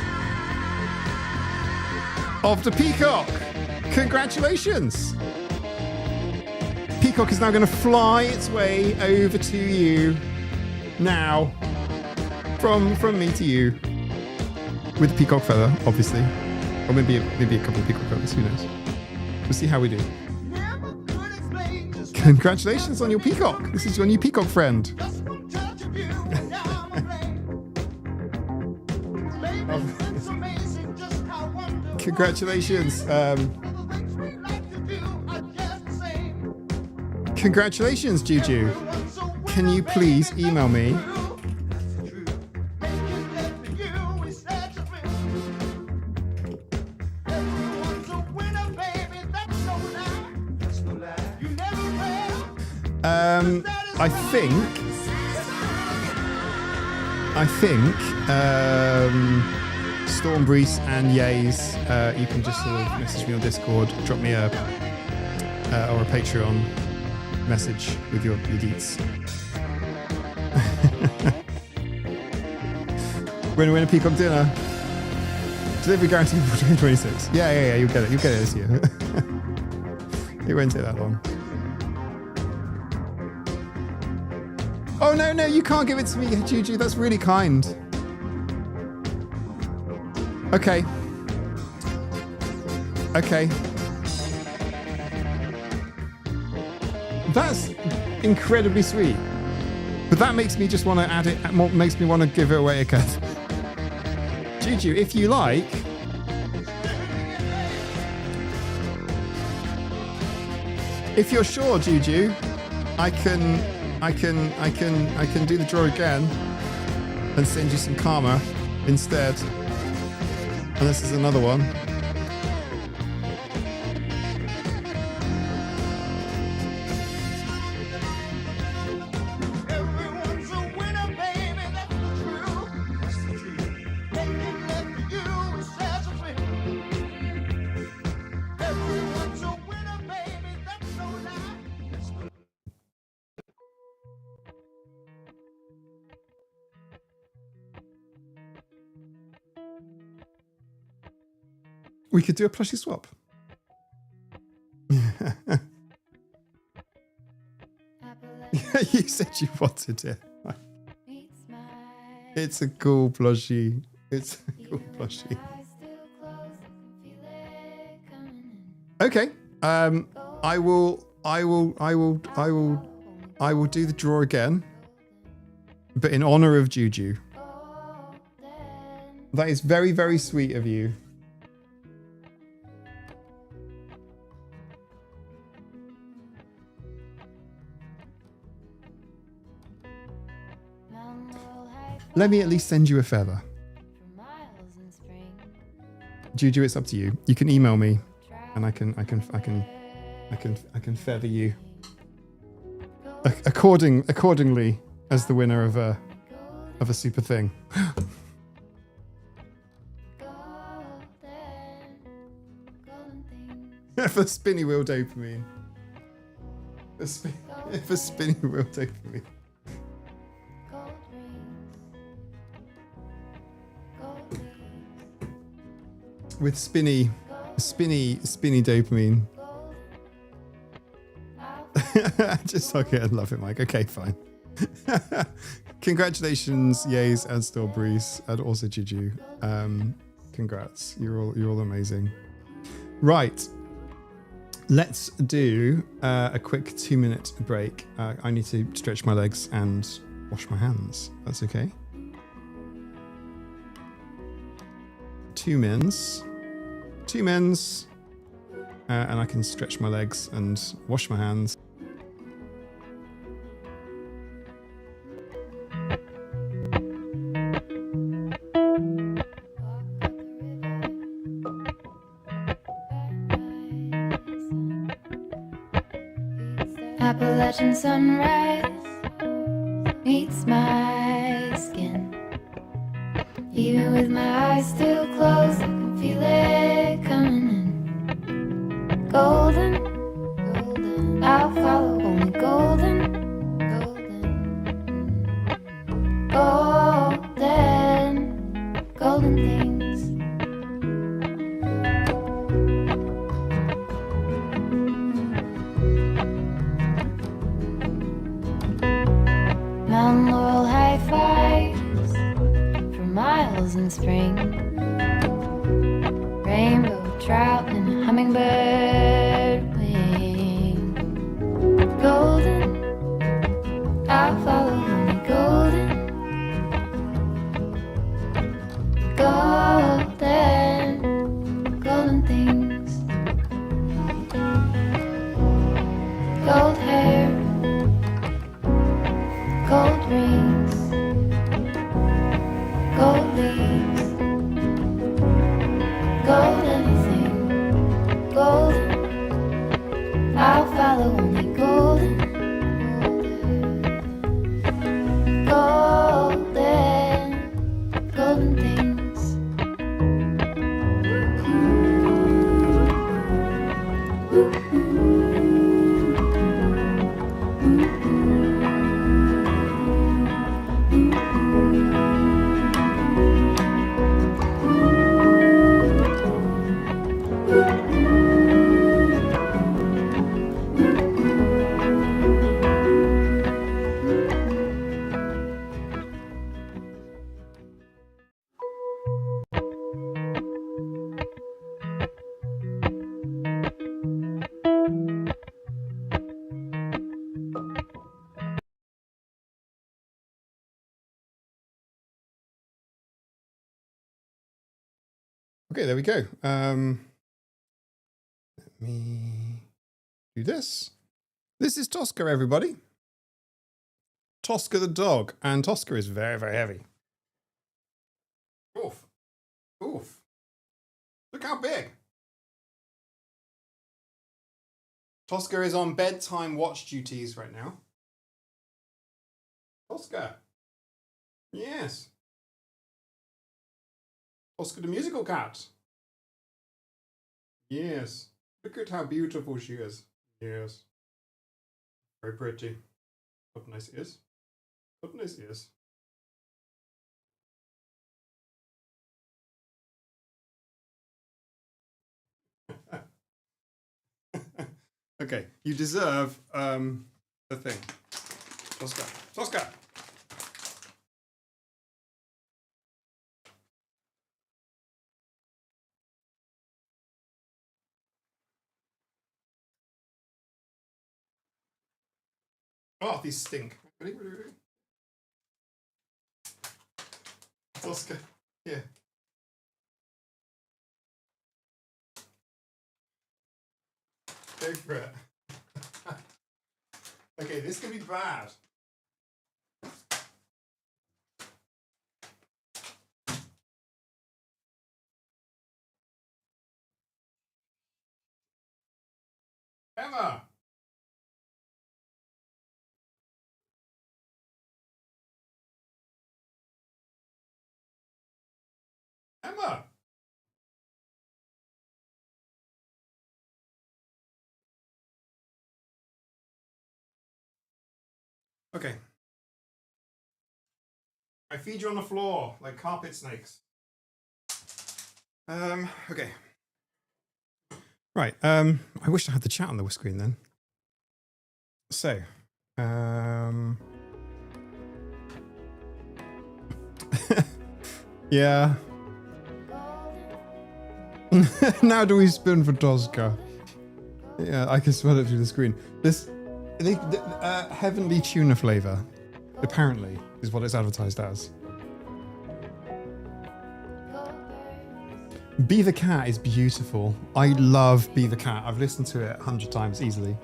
of the Peacock. Congratulations. Peacock is now going to fly its way over to you now. From me to you. With the peacock feather, obviously. Or maybe a couple of peacock feathers, who knows. We'll see how we do. Congratulations on your peacock. This is your new peacock friend. Congratulations. Congratulations, Juju. Can you please email me? I think Storm Breeze and Yays, you can just sort of message me on Discord, drop me a or a Patreon message with your deets. We're gonna win a peacock dinner. Delivery guarantee for 2026. Yeah, you'll get it. You'll get it this year. It won't take that long. Oh no, you can't give it to me, Juju. That's really kind. Okay. That's incredibly sweet. But that makes me just want to add it, makes me want to give it away again. Juju, if you like, if you're sure, Juju, I can do the draw again and send you some karma instead. And this is another one. We could do a plushie swap. You said you wanted it. It's a cool plushie. It's a cool plushie. Okay. I will do the draw again. But in honor of Juju. That is very, very sweet of you. Let me at least send you a feather. Juju, it's up to you. You can email me, and I can feather you accordingly as the winner of a super thing. For spinny wheel dopamine. For spinny wheel dopamine. With spinny dopamine. Just okay, I love it, Mike. Okay, fine. Congratulations, Yays and Strawberries, and also Juju. Congrats, you're all amazing. Right, let's do a quick 2-minute break. I need to stretch my legs and wash my hands. That's okay. 2 mins. and I can stretch my legs and wash my hands. Appalachian sunrise meets my skin. Even with my eyes still closed, I can feel it coming in. Golden, golden, I'll follow only golden, golden, golden, golden things. Mountain laurel high fives for miles in spring. Rainbow trout and a hummingbird wing. Golden, I'll follow only golden. Golden, golden things. Gold hair, gold rings, gold leaves, gold anything, golden. I'll follow only golden, golden, golden things. Okay, there we go. Let me do this. This is Tosca, everybody. Tosca the dog, and Tosca is very, very heavy. Oof. Oof. Look how big. Tosca is on bedtime watch duties right now. Tosca. Yes. Tosca the musical cat. Yes. Look at how beautiful she is. Yes. Very pretty. What nice ears. What nice ears. Okay, you deserve the thing. Tosca. Tosca. Oh, these stink. Ready? Tosca. Yeah. Go for it. Okay, this could be bad. Emma! Emma! Okay. I feed you on the floor like carpet snakes. Okay. Right. I wish I had the chat on the screen then. So, yeah. Now do we spin for Tosca? Yeah, I can smell it through the screen. This heavenly tuna flavor, apparently, is what it's advertised as. Be the Cat is beautiful. I love Be the Cat. I've listened to it 100 times easily.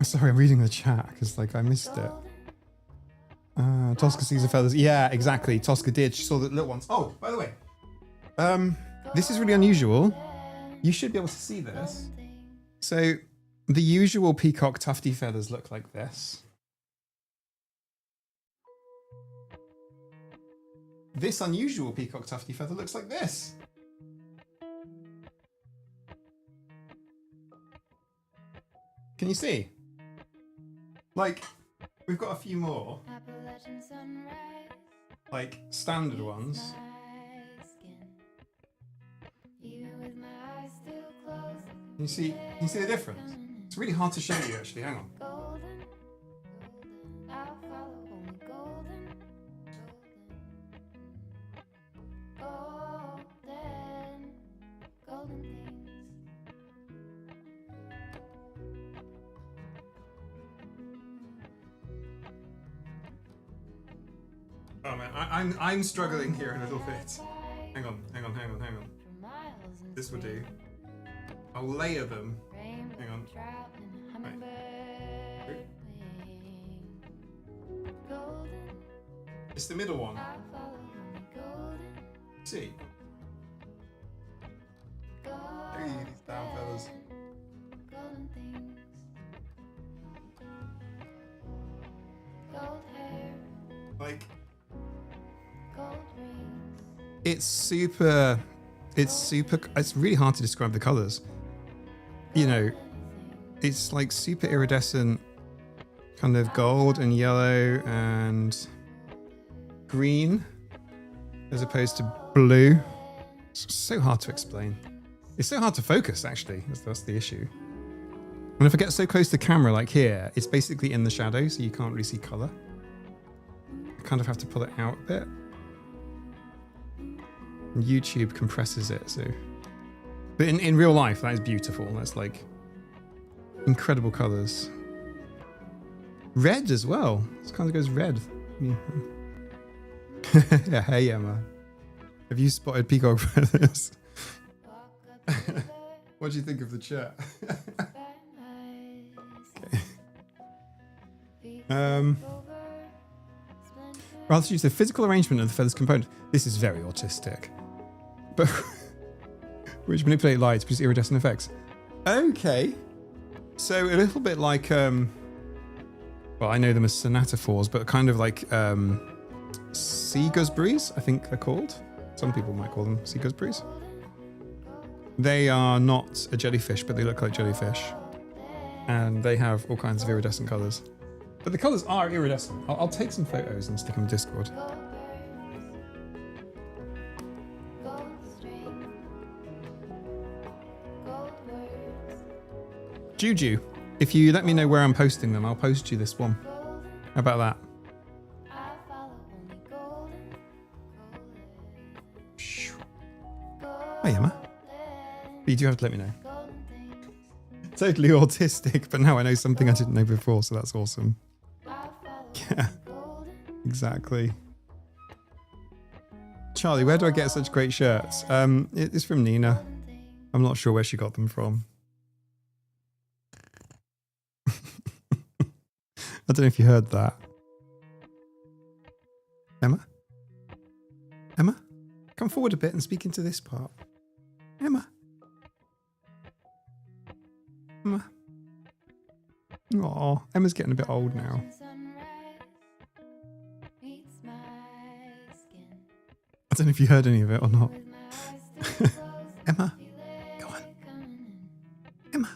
Sorry, I'm reading the chat because like I missed it. Tosca sees the feathers. Yeah, exactly. Tosca did. She saw the little ones. Oh, by the way, this is really unusual. You should be able to see this. So the usual peacock tufty feathers look like this. This unusual peacock tufty feather looks like this. Can you see? Like, we've got a few more, like standard ones. Can you see the difference? It's really hard to show you actually, hang on. Oh man, I'm struggling here a little bit. Hang on. This will do. I'll layer them. Hang on. Right. It's the middle one. See? Hey, these damn fellas. Like, it's really hard to describe the colors. You know, it's like super iridescent, kind of gold and yellow and green, as opposed to blue. It's so hard to explain. It's so hard to focus, actually. That's the issue. And if I get so close to the camera, like here, it's basically in the shadow, so you can't really see color. I kind of have to pull it out a bit. And YouTube compresses it, so. But in real life, that is beautiful. That's like incredible colors. Red as well. This kind of goes red. Yeah. Yeah, hey Emma. Have you spotted peacock feathers? What do you think of the chat? Okay. Rather to use the physical arrangement of the feathers component. This is very autistic. But which manipulate light to produce iridescent effects. Okay. So a little bit like well, I know them as sonatophores, but kind of like sea gooseberries, I think they're called. Some people might call them sea gooseberries. They are not a jellyfish, but they look like jellyfish. And they have all kinds of iridescent colours. But the colours are iridescent. I'll take some photos and stick them in Discord. Juju, if you let me know where I'm posting them, I'll post you this one. How about that? Hi Emma. But you do have to let me know. Totally autistic, but now I know something I didn't know before, so that's awesome. Yeah, exactly. Charlie, where do I get such great shirts? It's from Nina. I'm not sure where she got them from. I don't know if you heard that. Emma? Emma? Come forward a bit and speak into this part. Emma? Emma? Aw, Emma's getting a bit old now. I don't know if you heard any of it or not. Emma? Go on. Emma?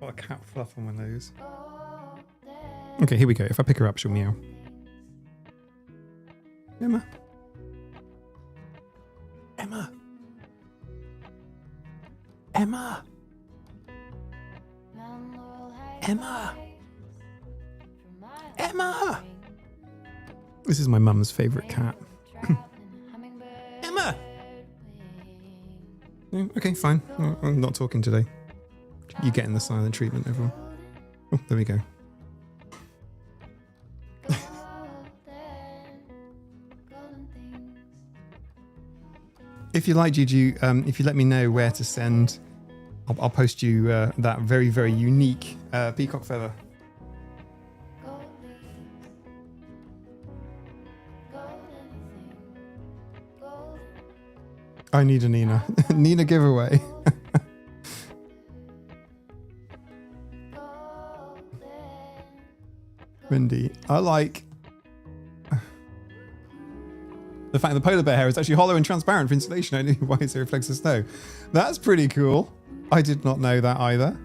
Got a cat fluff on my nose. Okay, here we go. If I pick her up, she'll meow. Emma? Emma? Emma? Emma? Emma? This is my mum's favourite cat. Emma! Yeah, okay, fine. I'm not talking today. You getting the silent treatment, everyone. Oh, there we go. If you like, Juju, if you let me know where to send, I'll post you that very, very unique peacock feather. I need a Nina. Nina giveaway. Mindy, I like the fact the polar bear hair is actually hollow and transparent for insulation. I knew why it reflects the snow. That's pretty cool. I did not know that either.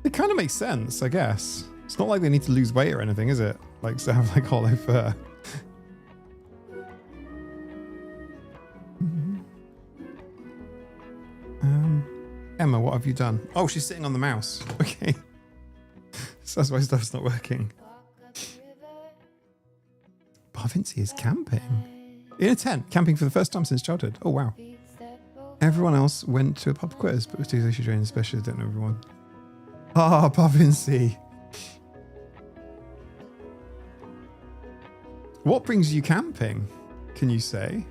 It kind of makes sense, I guess. It's not like they need to lose weight or anything, is it? Like to have like hollow fur. Emma, what have you done? Oh, she's sitting on the mouse. Okay. So that's why stuff's not working. Vinci is camping. In a tent, camping for the first time since childhood. Oh, wow. Everyone else went to a pub quiz, but was too social training, especially don't know everyone. Ah, Vinci. What brings you camping, can you say?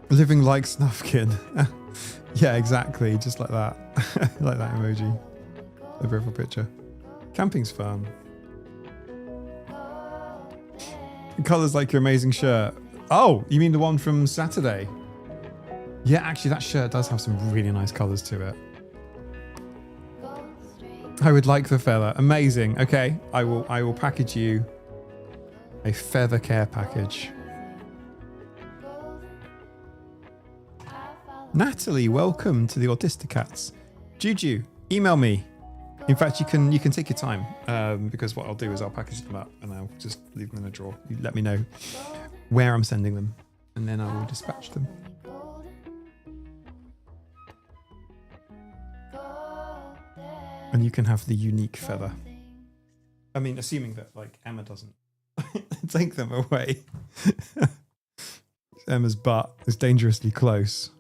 Living like Snufkin. Yeah, exactly. Just like that. Like that emoji. The profile picture. Camping's fun. Colours like your amazing shirt. Oh, you mean the one from Saturday? Yeah, actually that shirt does have some really nice colours to it. I would like the feather. Amazing. Okay, I will package you a feather care package. Natalie, welcome to the Autisticats. Juju, email me. In fact, you can take your time because what I'll do is I'll package them up and I'll just leave them in a drawer. You let me know where I'm sending them and then I will dispatch them. And you can have the unique feather. I mean, assuming that like Emma doesn't take them away. Emma's butt is dangerously close.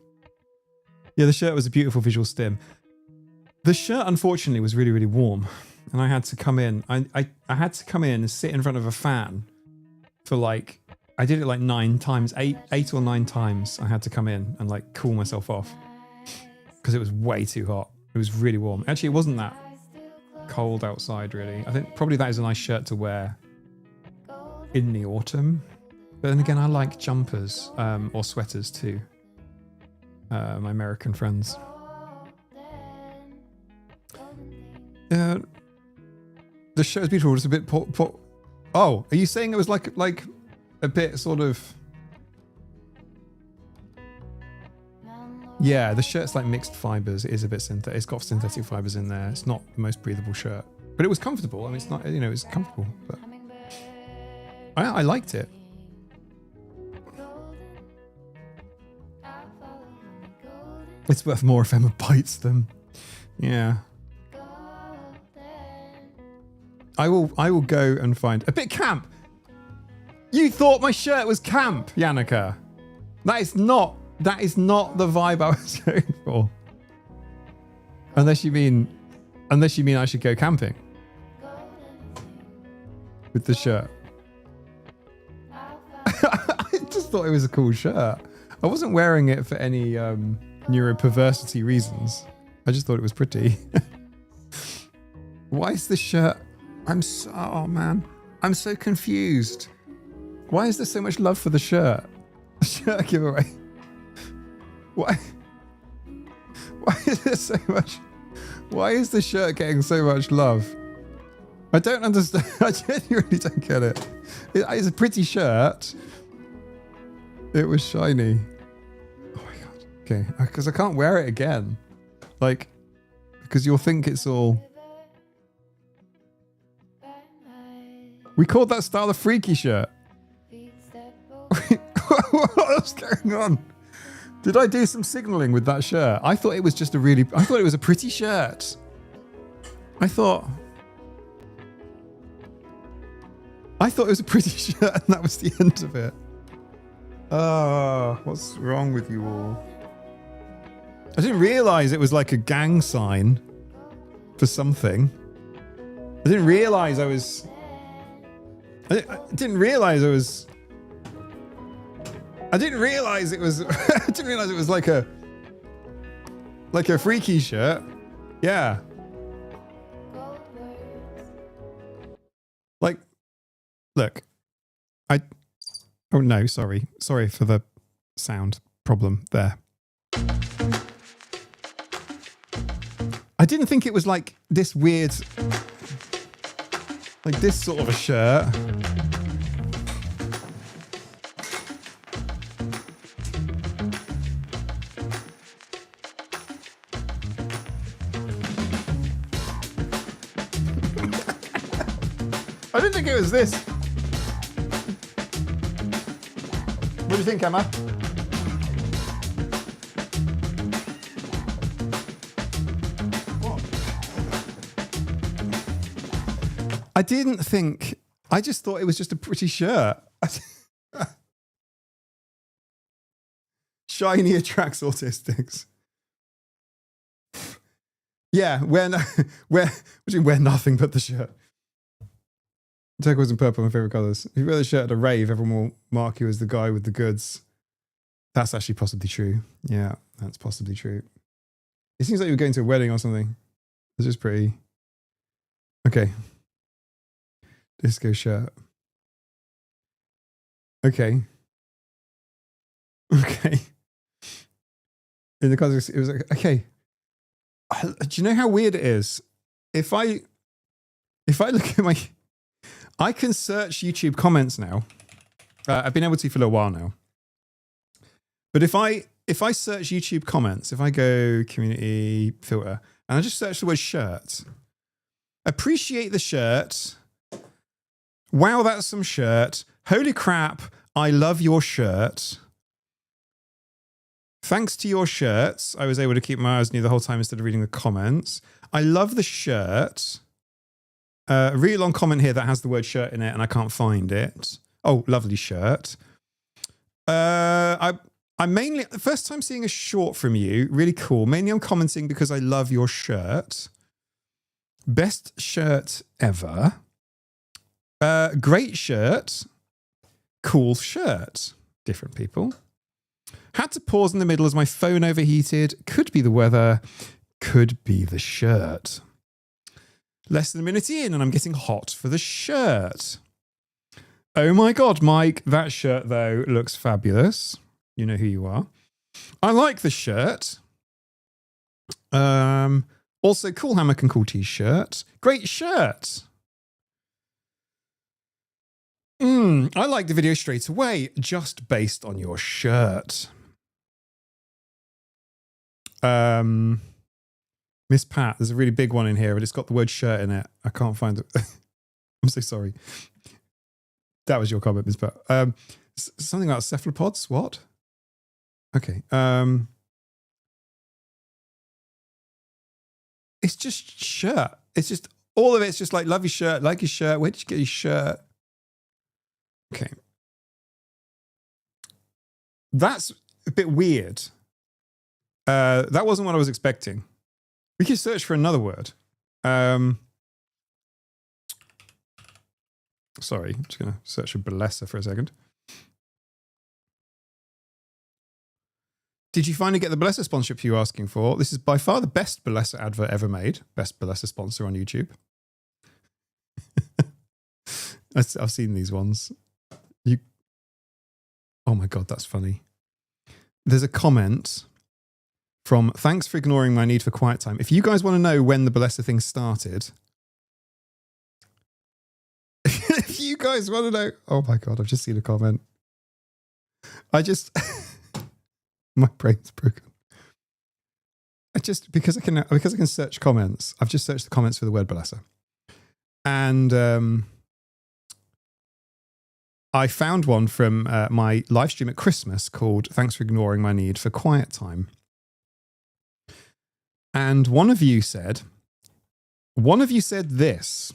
Yeah, the shirt was a beautiful visual stim. The shirt, unfortunately, was really, really warm, and I had to come in. I had to come in and sit in front of a fan for like, I did it like 9 times, eight or 9 times. I had to come in and like cool myself off because it was way too hot. It was really warm. Actually, it wasn't that cold outside, really. I think probably that is a nice shirt to wear in the autumn. But then again, I like jumpers or sweaters too. My American friends. The show is beautiful. It's a bit oh, are you saying it was like a bit sort of? Yeah, the shirt's like mixed fibers. It is a bit synthetic. It's got synthetic fibers in there. It's not the most breathable shirt, but it was comfortable. I mean, it's not, you know, it's comfortable, but I liked it. It's worth more if Emma bites them. Yeah. I will go and find a bit camp. You thought my shirt was camp, Yannicka. That is not the vibe I was going for. Unless you mean I should go camping with the shirt. I just thought it was a cool shirt. I wasn't wearing it for any neuroperversity reasons. I just thought it was pretty. Why is this shirt? Oh man, I'm so confused. Why is there so much love for the shirt? Shirt giveaway. Why is there so much? Why is the shirt getting so much love? I don't understand. I genuinely don't get it. It's a pretty shirt. It was shiny. Oh my god. Okay, because I can't wear it again. Like, because you'll think it's all. We called that style a freaky shirt. What's going on? Did I do some signaling with that shirt? I thought it was just I thought it was a pretty shirt. I thought I thought it was a pretty shirt and that was the end of it. Oh, what's wrong with you all? I didn't realize it was like a gang sign for something. I didn't realize I didn't realize it was I didn't realize it was like a freaky shirt. Yeah. Like, look, oh no, sorry for the sound problem there. I didn't think it was like this weird, like this sort of a shirt. I didn't think it was this. What do you think, Emma? What? I didn't think. I just thought it was just a pretty shirt. Shiny attracts autistics. Yeah, wear nothing but the shirt. Turquoise and purple are my favourite colours. If you wear the shirt at a rave, everyone will mark you as the guy with the goods. That's actually possibly true. Yeah, that's possibly true. It seems like you're going to a wedding or something. This is pretty. Okay. Disco shirt. Okay. Okay. In the context, it was like, okay. Do you know how weird it is? If I look at my... I can search YouTube comments now. I've been able to for a little while now. But if I search YouTube comments, if I go community filter and I just search the word shirt, appreciate the shirt. Wow, that's some shirt. Holy crap, I love your shirt. Thanks to your shirts, I was able to keep my eyes on you the whole time instead of reading the comments. I love the shirt. A really long comment here that has the word shirt in it and I can't find it. Oh, lovely shirt. I'm mainly, the first time seeing a short from you, really cool. Mainly I'm commenting because I love your shirt. Best shirt ever. Great shirt. Cool shirt. Different people. Had to pause in the middle as my phone overheated. Could be the weather. Could be the shirt. Less than a minute in and I'm getting hot for the shirt. Oh my God, Mike, that shirt though looks fabulous. You know who you are. I like the shirt. Also, cool hammock and cool t-shirt. Great shirt. I like the video straight away, just based on your shirt. Miss Pat, there's a really big one in here, but it's got the word shirt in it. I can't find it. I'm so sorry. That was your comment, Miss Pat. Something about cephalopods? What? Okay. It's just shirt. It's just, all of it's just like, love your shirt, like your shirt. Where did you get your shirt? Okay. That's a bit weird. That wasn't what I was expecting. We can search for another word. Sorry, I'm just going to search for Balessa for a second. Did you finally get the Balessa sponsorship you were asking for? This is by far the best Balessa advert ever made. Best Balessa sponsor on YouTube. I've seen these ones. Oh my God, that's funny. There's a comment from, thanks for ignoring my need for quiet time. If you guys want to know when the Balessa thing started, if you guys want to know, oh my God, I've just seen a comment. My brain's broken. Because I can search comments, I've just searched the comments for the word Balessa. And I found one from my live stream at Christmas called Thanks for Ignoring My Need for Quiet Time. And one of you said this.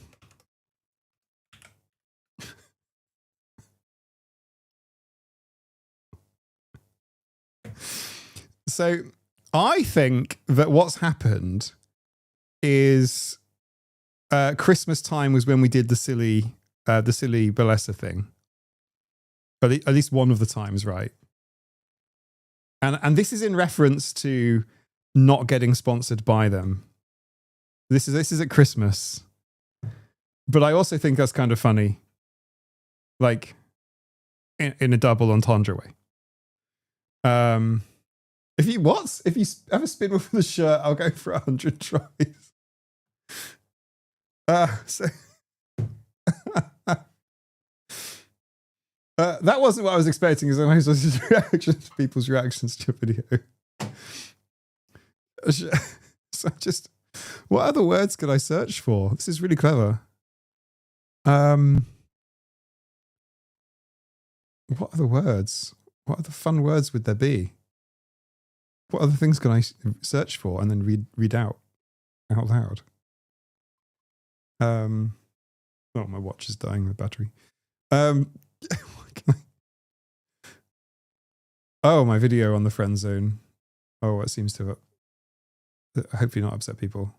So I think that what's happened is Christmas time was when we did the silly Balesa thing. At least one of the times, right? And this is in reference to not getting sponsored by them. This is at Christmas. But I also think that's kind of funny. Like in a double entendre way. If you ever spin with the shirt, I'll go for 100 tries. That wasn't what I was expecting, because I was people's reactions to a video. So just, what other words could I search for? This is really clever. What other words? What other fun words would there be? What other things can I search for and then read out loud? Oh, my watch is dying with battery. Oh, my video on the friend zone. Oh, it seems to hopefully not upset people.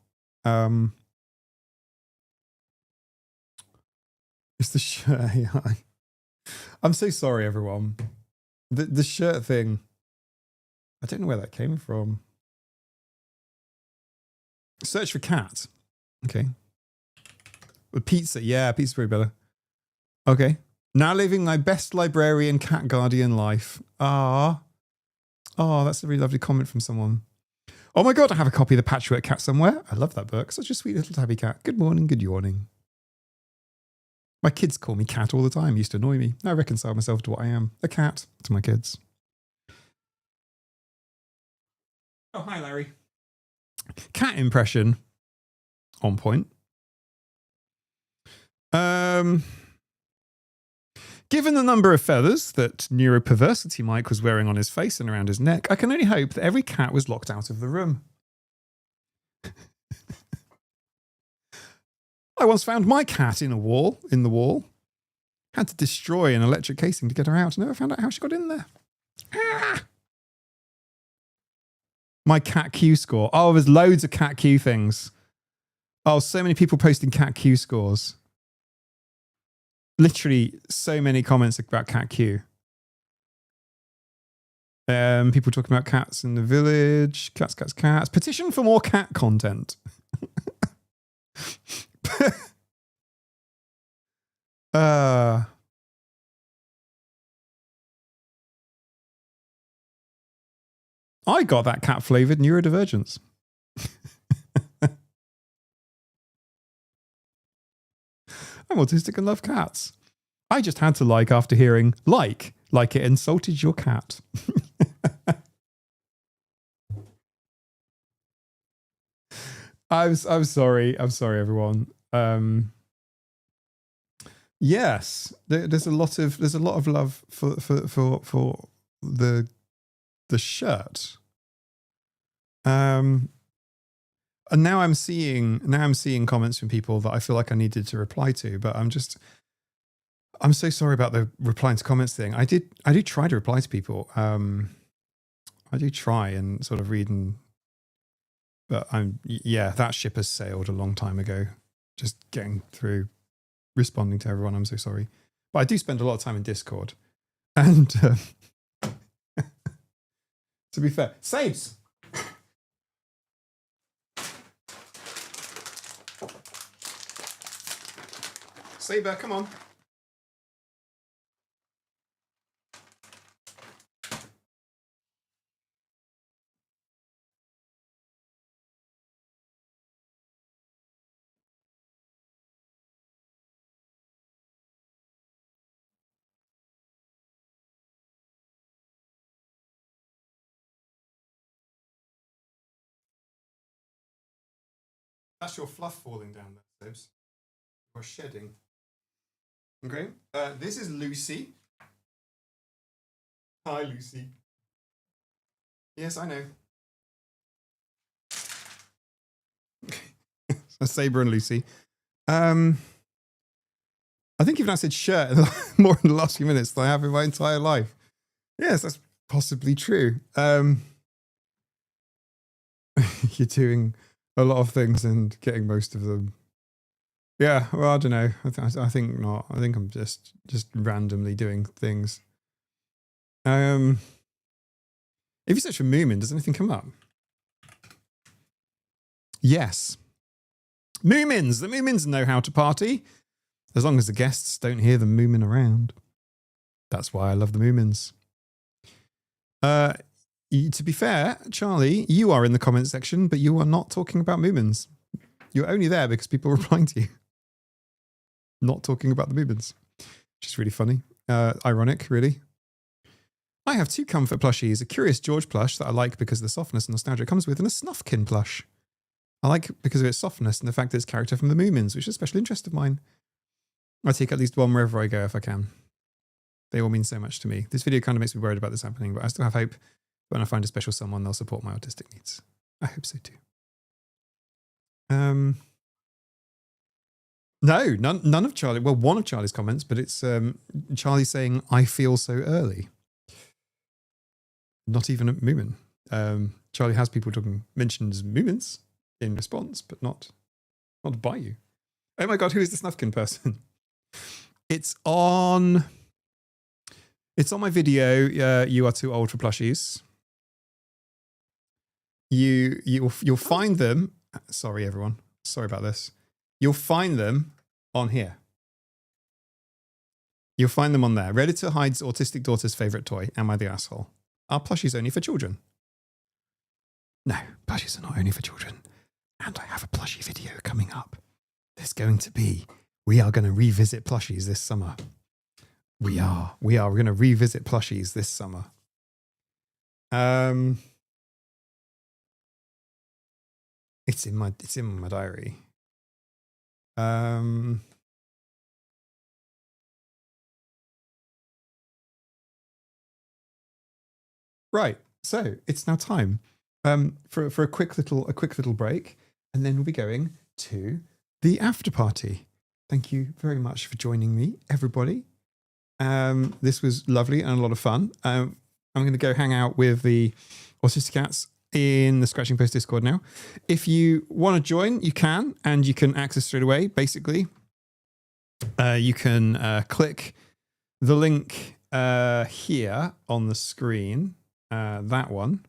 It's the shirt AI. I'm so sorry, everyone. The shirt thing. I don't know where that came from. Search for cat. Okay. Pizza. Yeah, pizza's probably better. Okay. Now living my best librarian cat guardian life. Ah. Oh, that's a really lovely comment from someone. Oh my God, I have a copy of The Patchwork Cat somewhere. I love that book. Such a sweet little tabby cat. Good morning, good yawning. My kids call me cat all the time. It used to annoy me. Now I reconcile myself to what I am. A cat to my kids. Oh, hi, Larry. Cat impression. On point. Given the number of feathers that Neuroperversity Mike was wearing on his face and around his neck, I can only hope that every cat was locked out of the room. I once found my cat in the wall. Had to destroy an electric casing to get her out. Never found out how she got in there. Ah! My cat Q score. Oh, there's loads of cat Q things. Oh, so many people posting cat Q scores. Literally so many comments about cat Q. People talking about cats in the village. Cats. Petition for more cat content. I got that cat flavored neurodivergence. I'm autistic and love cats. I just had to like after hearing like it insulted your cat. I'm sorry. I'm sorry, everyone. Yes, there's a lot of love for the shirt. And now I'm seeing comments from people that I feel like I needed to reply to, but I'm so sorry about the replying to comments thing. I do try to reply to people. I do try and sort of read but that ship has sailed a long time ago. Just getting through, responding to everyone. I'm so sorry, but I do spend a lot of time in Discord, and to be fair, Sabes. Saber, come on. That's your fluff falling down there, Sabes. Or shedding. Okay. This is Lucy. Hi, Lucy. Yes, I know. So Saber and Lucy. I think even I said shirt more in the last few minutes than I have in my entire life. Yes, that's possibly true. you're doing a lot of things and getting most of them. Yeah, well, I don't know. I think not. I think I'm just randomly doing things. If you search for Moomin, does anything come up? Yes. Moomins. The Moomins know how to party, as long as the guests don't hear them moomin around. That's why I love the Moomins. To be fair, Charlie, you are in the comments section, but you are not talking about Moomins. You're only there because people are replying to you. Not talking about the Moomins. Which is really funny. Ironic, really. I have 2 comfort plushies, a Curious George plush that I like because of the softness and nostalgia it comes with, and a Snufkin plush. I like because of its softness and the fact that it's a character from the Moomins, which is a special interest of mine. I take at least one wherever I go if I can. They all mean so much to me. This video kind of makes me worried about this happening, but I still have hope when I find a special someone, they'll support my autistic needs. I hope so too. No, none of Charlie. Well, one of Charlie's comments, but it's Charlie saying, "I feel so early." Not even a Moomin. Charlie has people mentions Moomins in response, but not by you. Oh my God, who is the Snufkin person? It's on my video. You are too old for plushies. You'll find them. Sorry, everyone. Sorry about this. You'll find them on here. You'll find them on there. Redditor hides autistic daughter's favorite toy. Am I the asshole? Are plushies only for children? No, plushies are not only for children. And I have a plushie video coming up. We are going to revisit plushies this summer. We're going to revisit plushies this summer. It's in my diary. Right. So it's now time for a quick little break, and then we'll be going to the after party. Thank you very much for joining me, everybody. This was lovely and a lot of fun. I'm going to go hang out with the Autistic Cats in the Scratching Post Discord now. If you want to join, you can, and you can access straight away. Basically, you can click the link here on the screen. That one.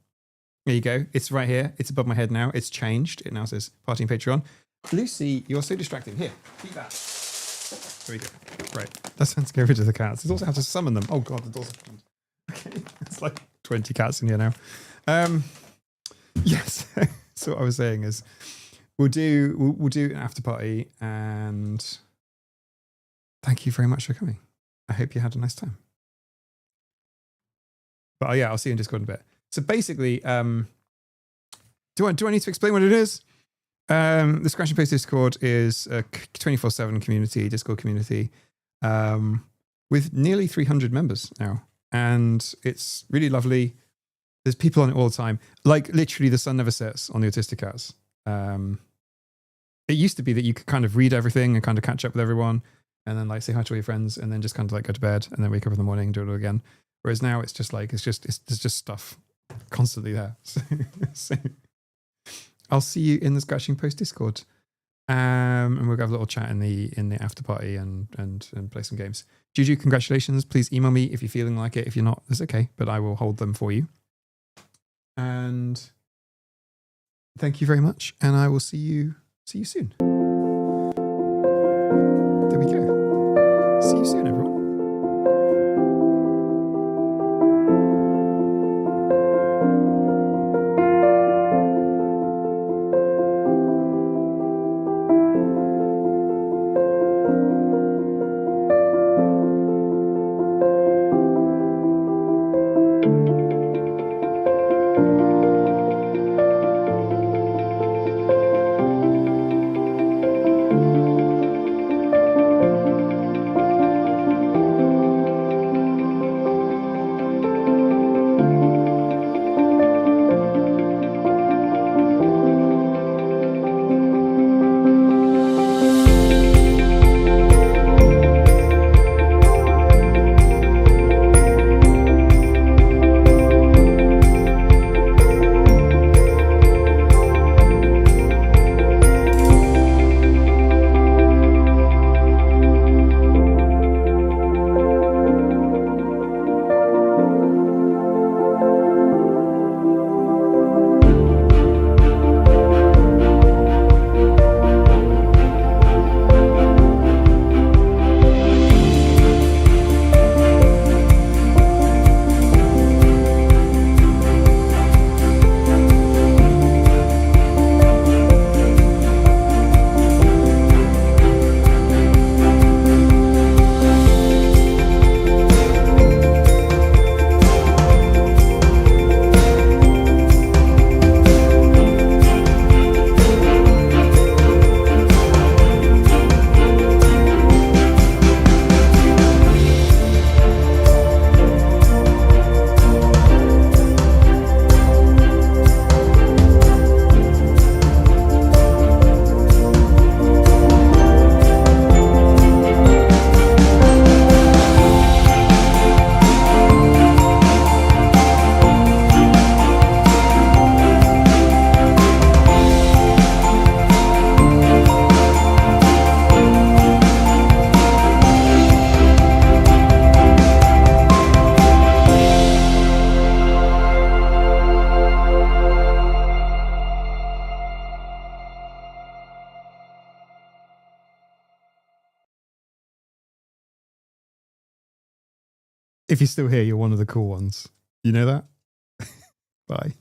There you go. It's right here. It's above my head now. It's changed. It now says Party and Patreon. Lucy, you're so distracting. Here, keep that. There we go. Right. That's how to get rid of the cats. There's also how to summon them. Oh God, the door's opened. Okay. It's like 20 cats in here now. Yes. So what I was saying is we'll do an after party, and thank you very much for coming. I hope you had a nice time. But yeah, I'll see you in Discord in a bit. So basically, do I need to explain what it is? The Scratching Post Discord is a 24/7 community, Discord community, with nearly 300 members now. And it's really lovely. There's people on it all the time. Like literally the sun never sets on the Autistic Cats. It used to be that you could kind of read everything and kind of catch up with everyone, and then like say hi to all your friends, and then just kind of like go to bed and then wake up in the morning and do it all again. Whereas now it's just like, there's just stuff constantly there. So I'll see you in the Scratching Post Discord. And we'll have a little chat in the after party and play some games. Juju, congratulations. Please email me if you're feeling like it. If you're not, that's okay, but I will hold them for you. And thank you very much. And I will see you soon. There we go. See you soon, everyone. If you're still here, you're one of the cool ones. You know that? Bye.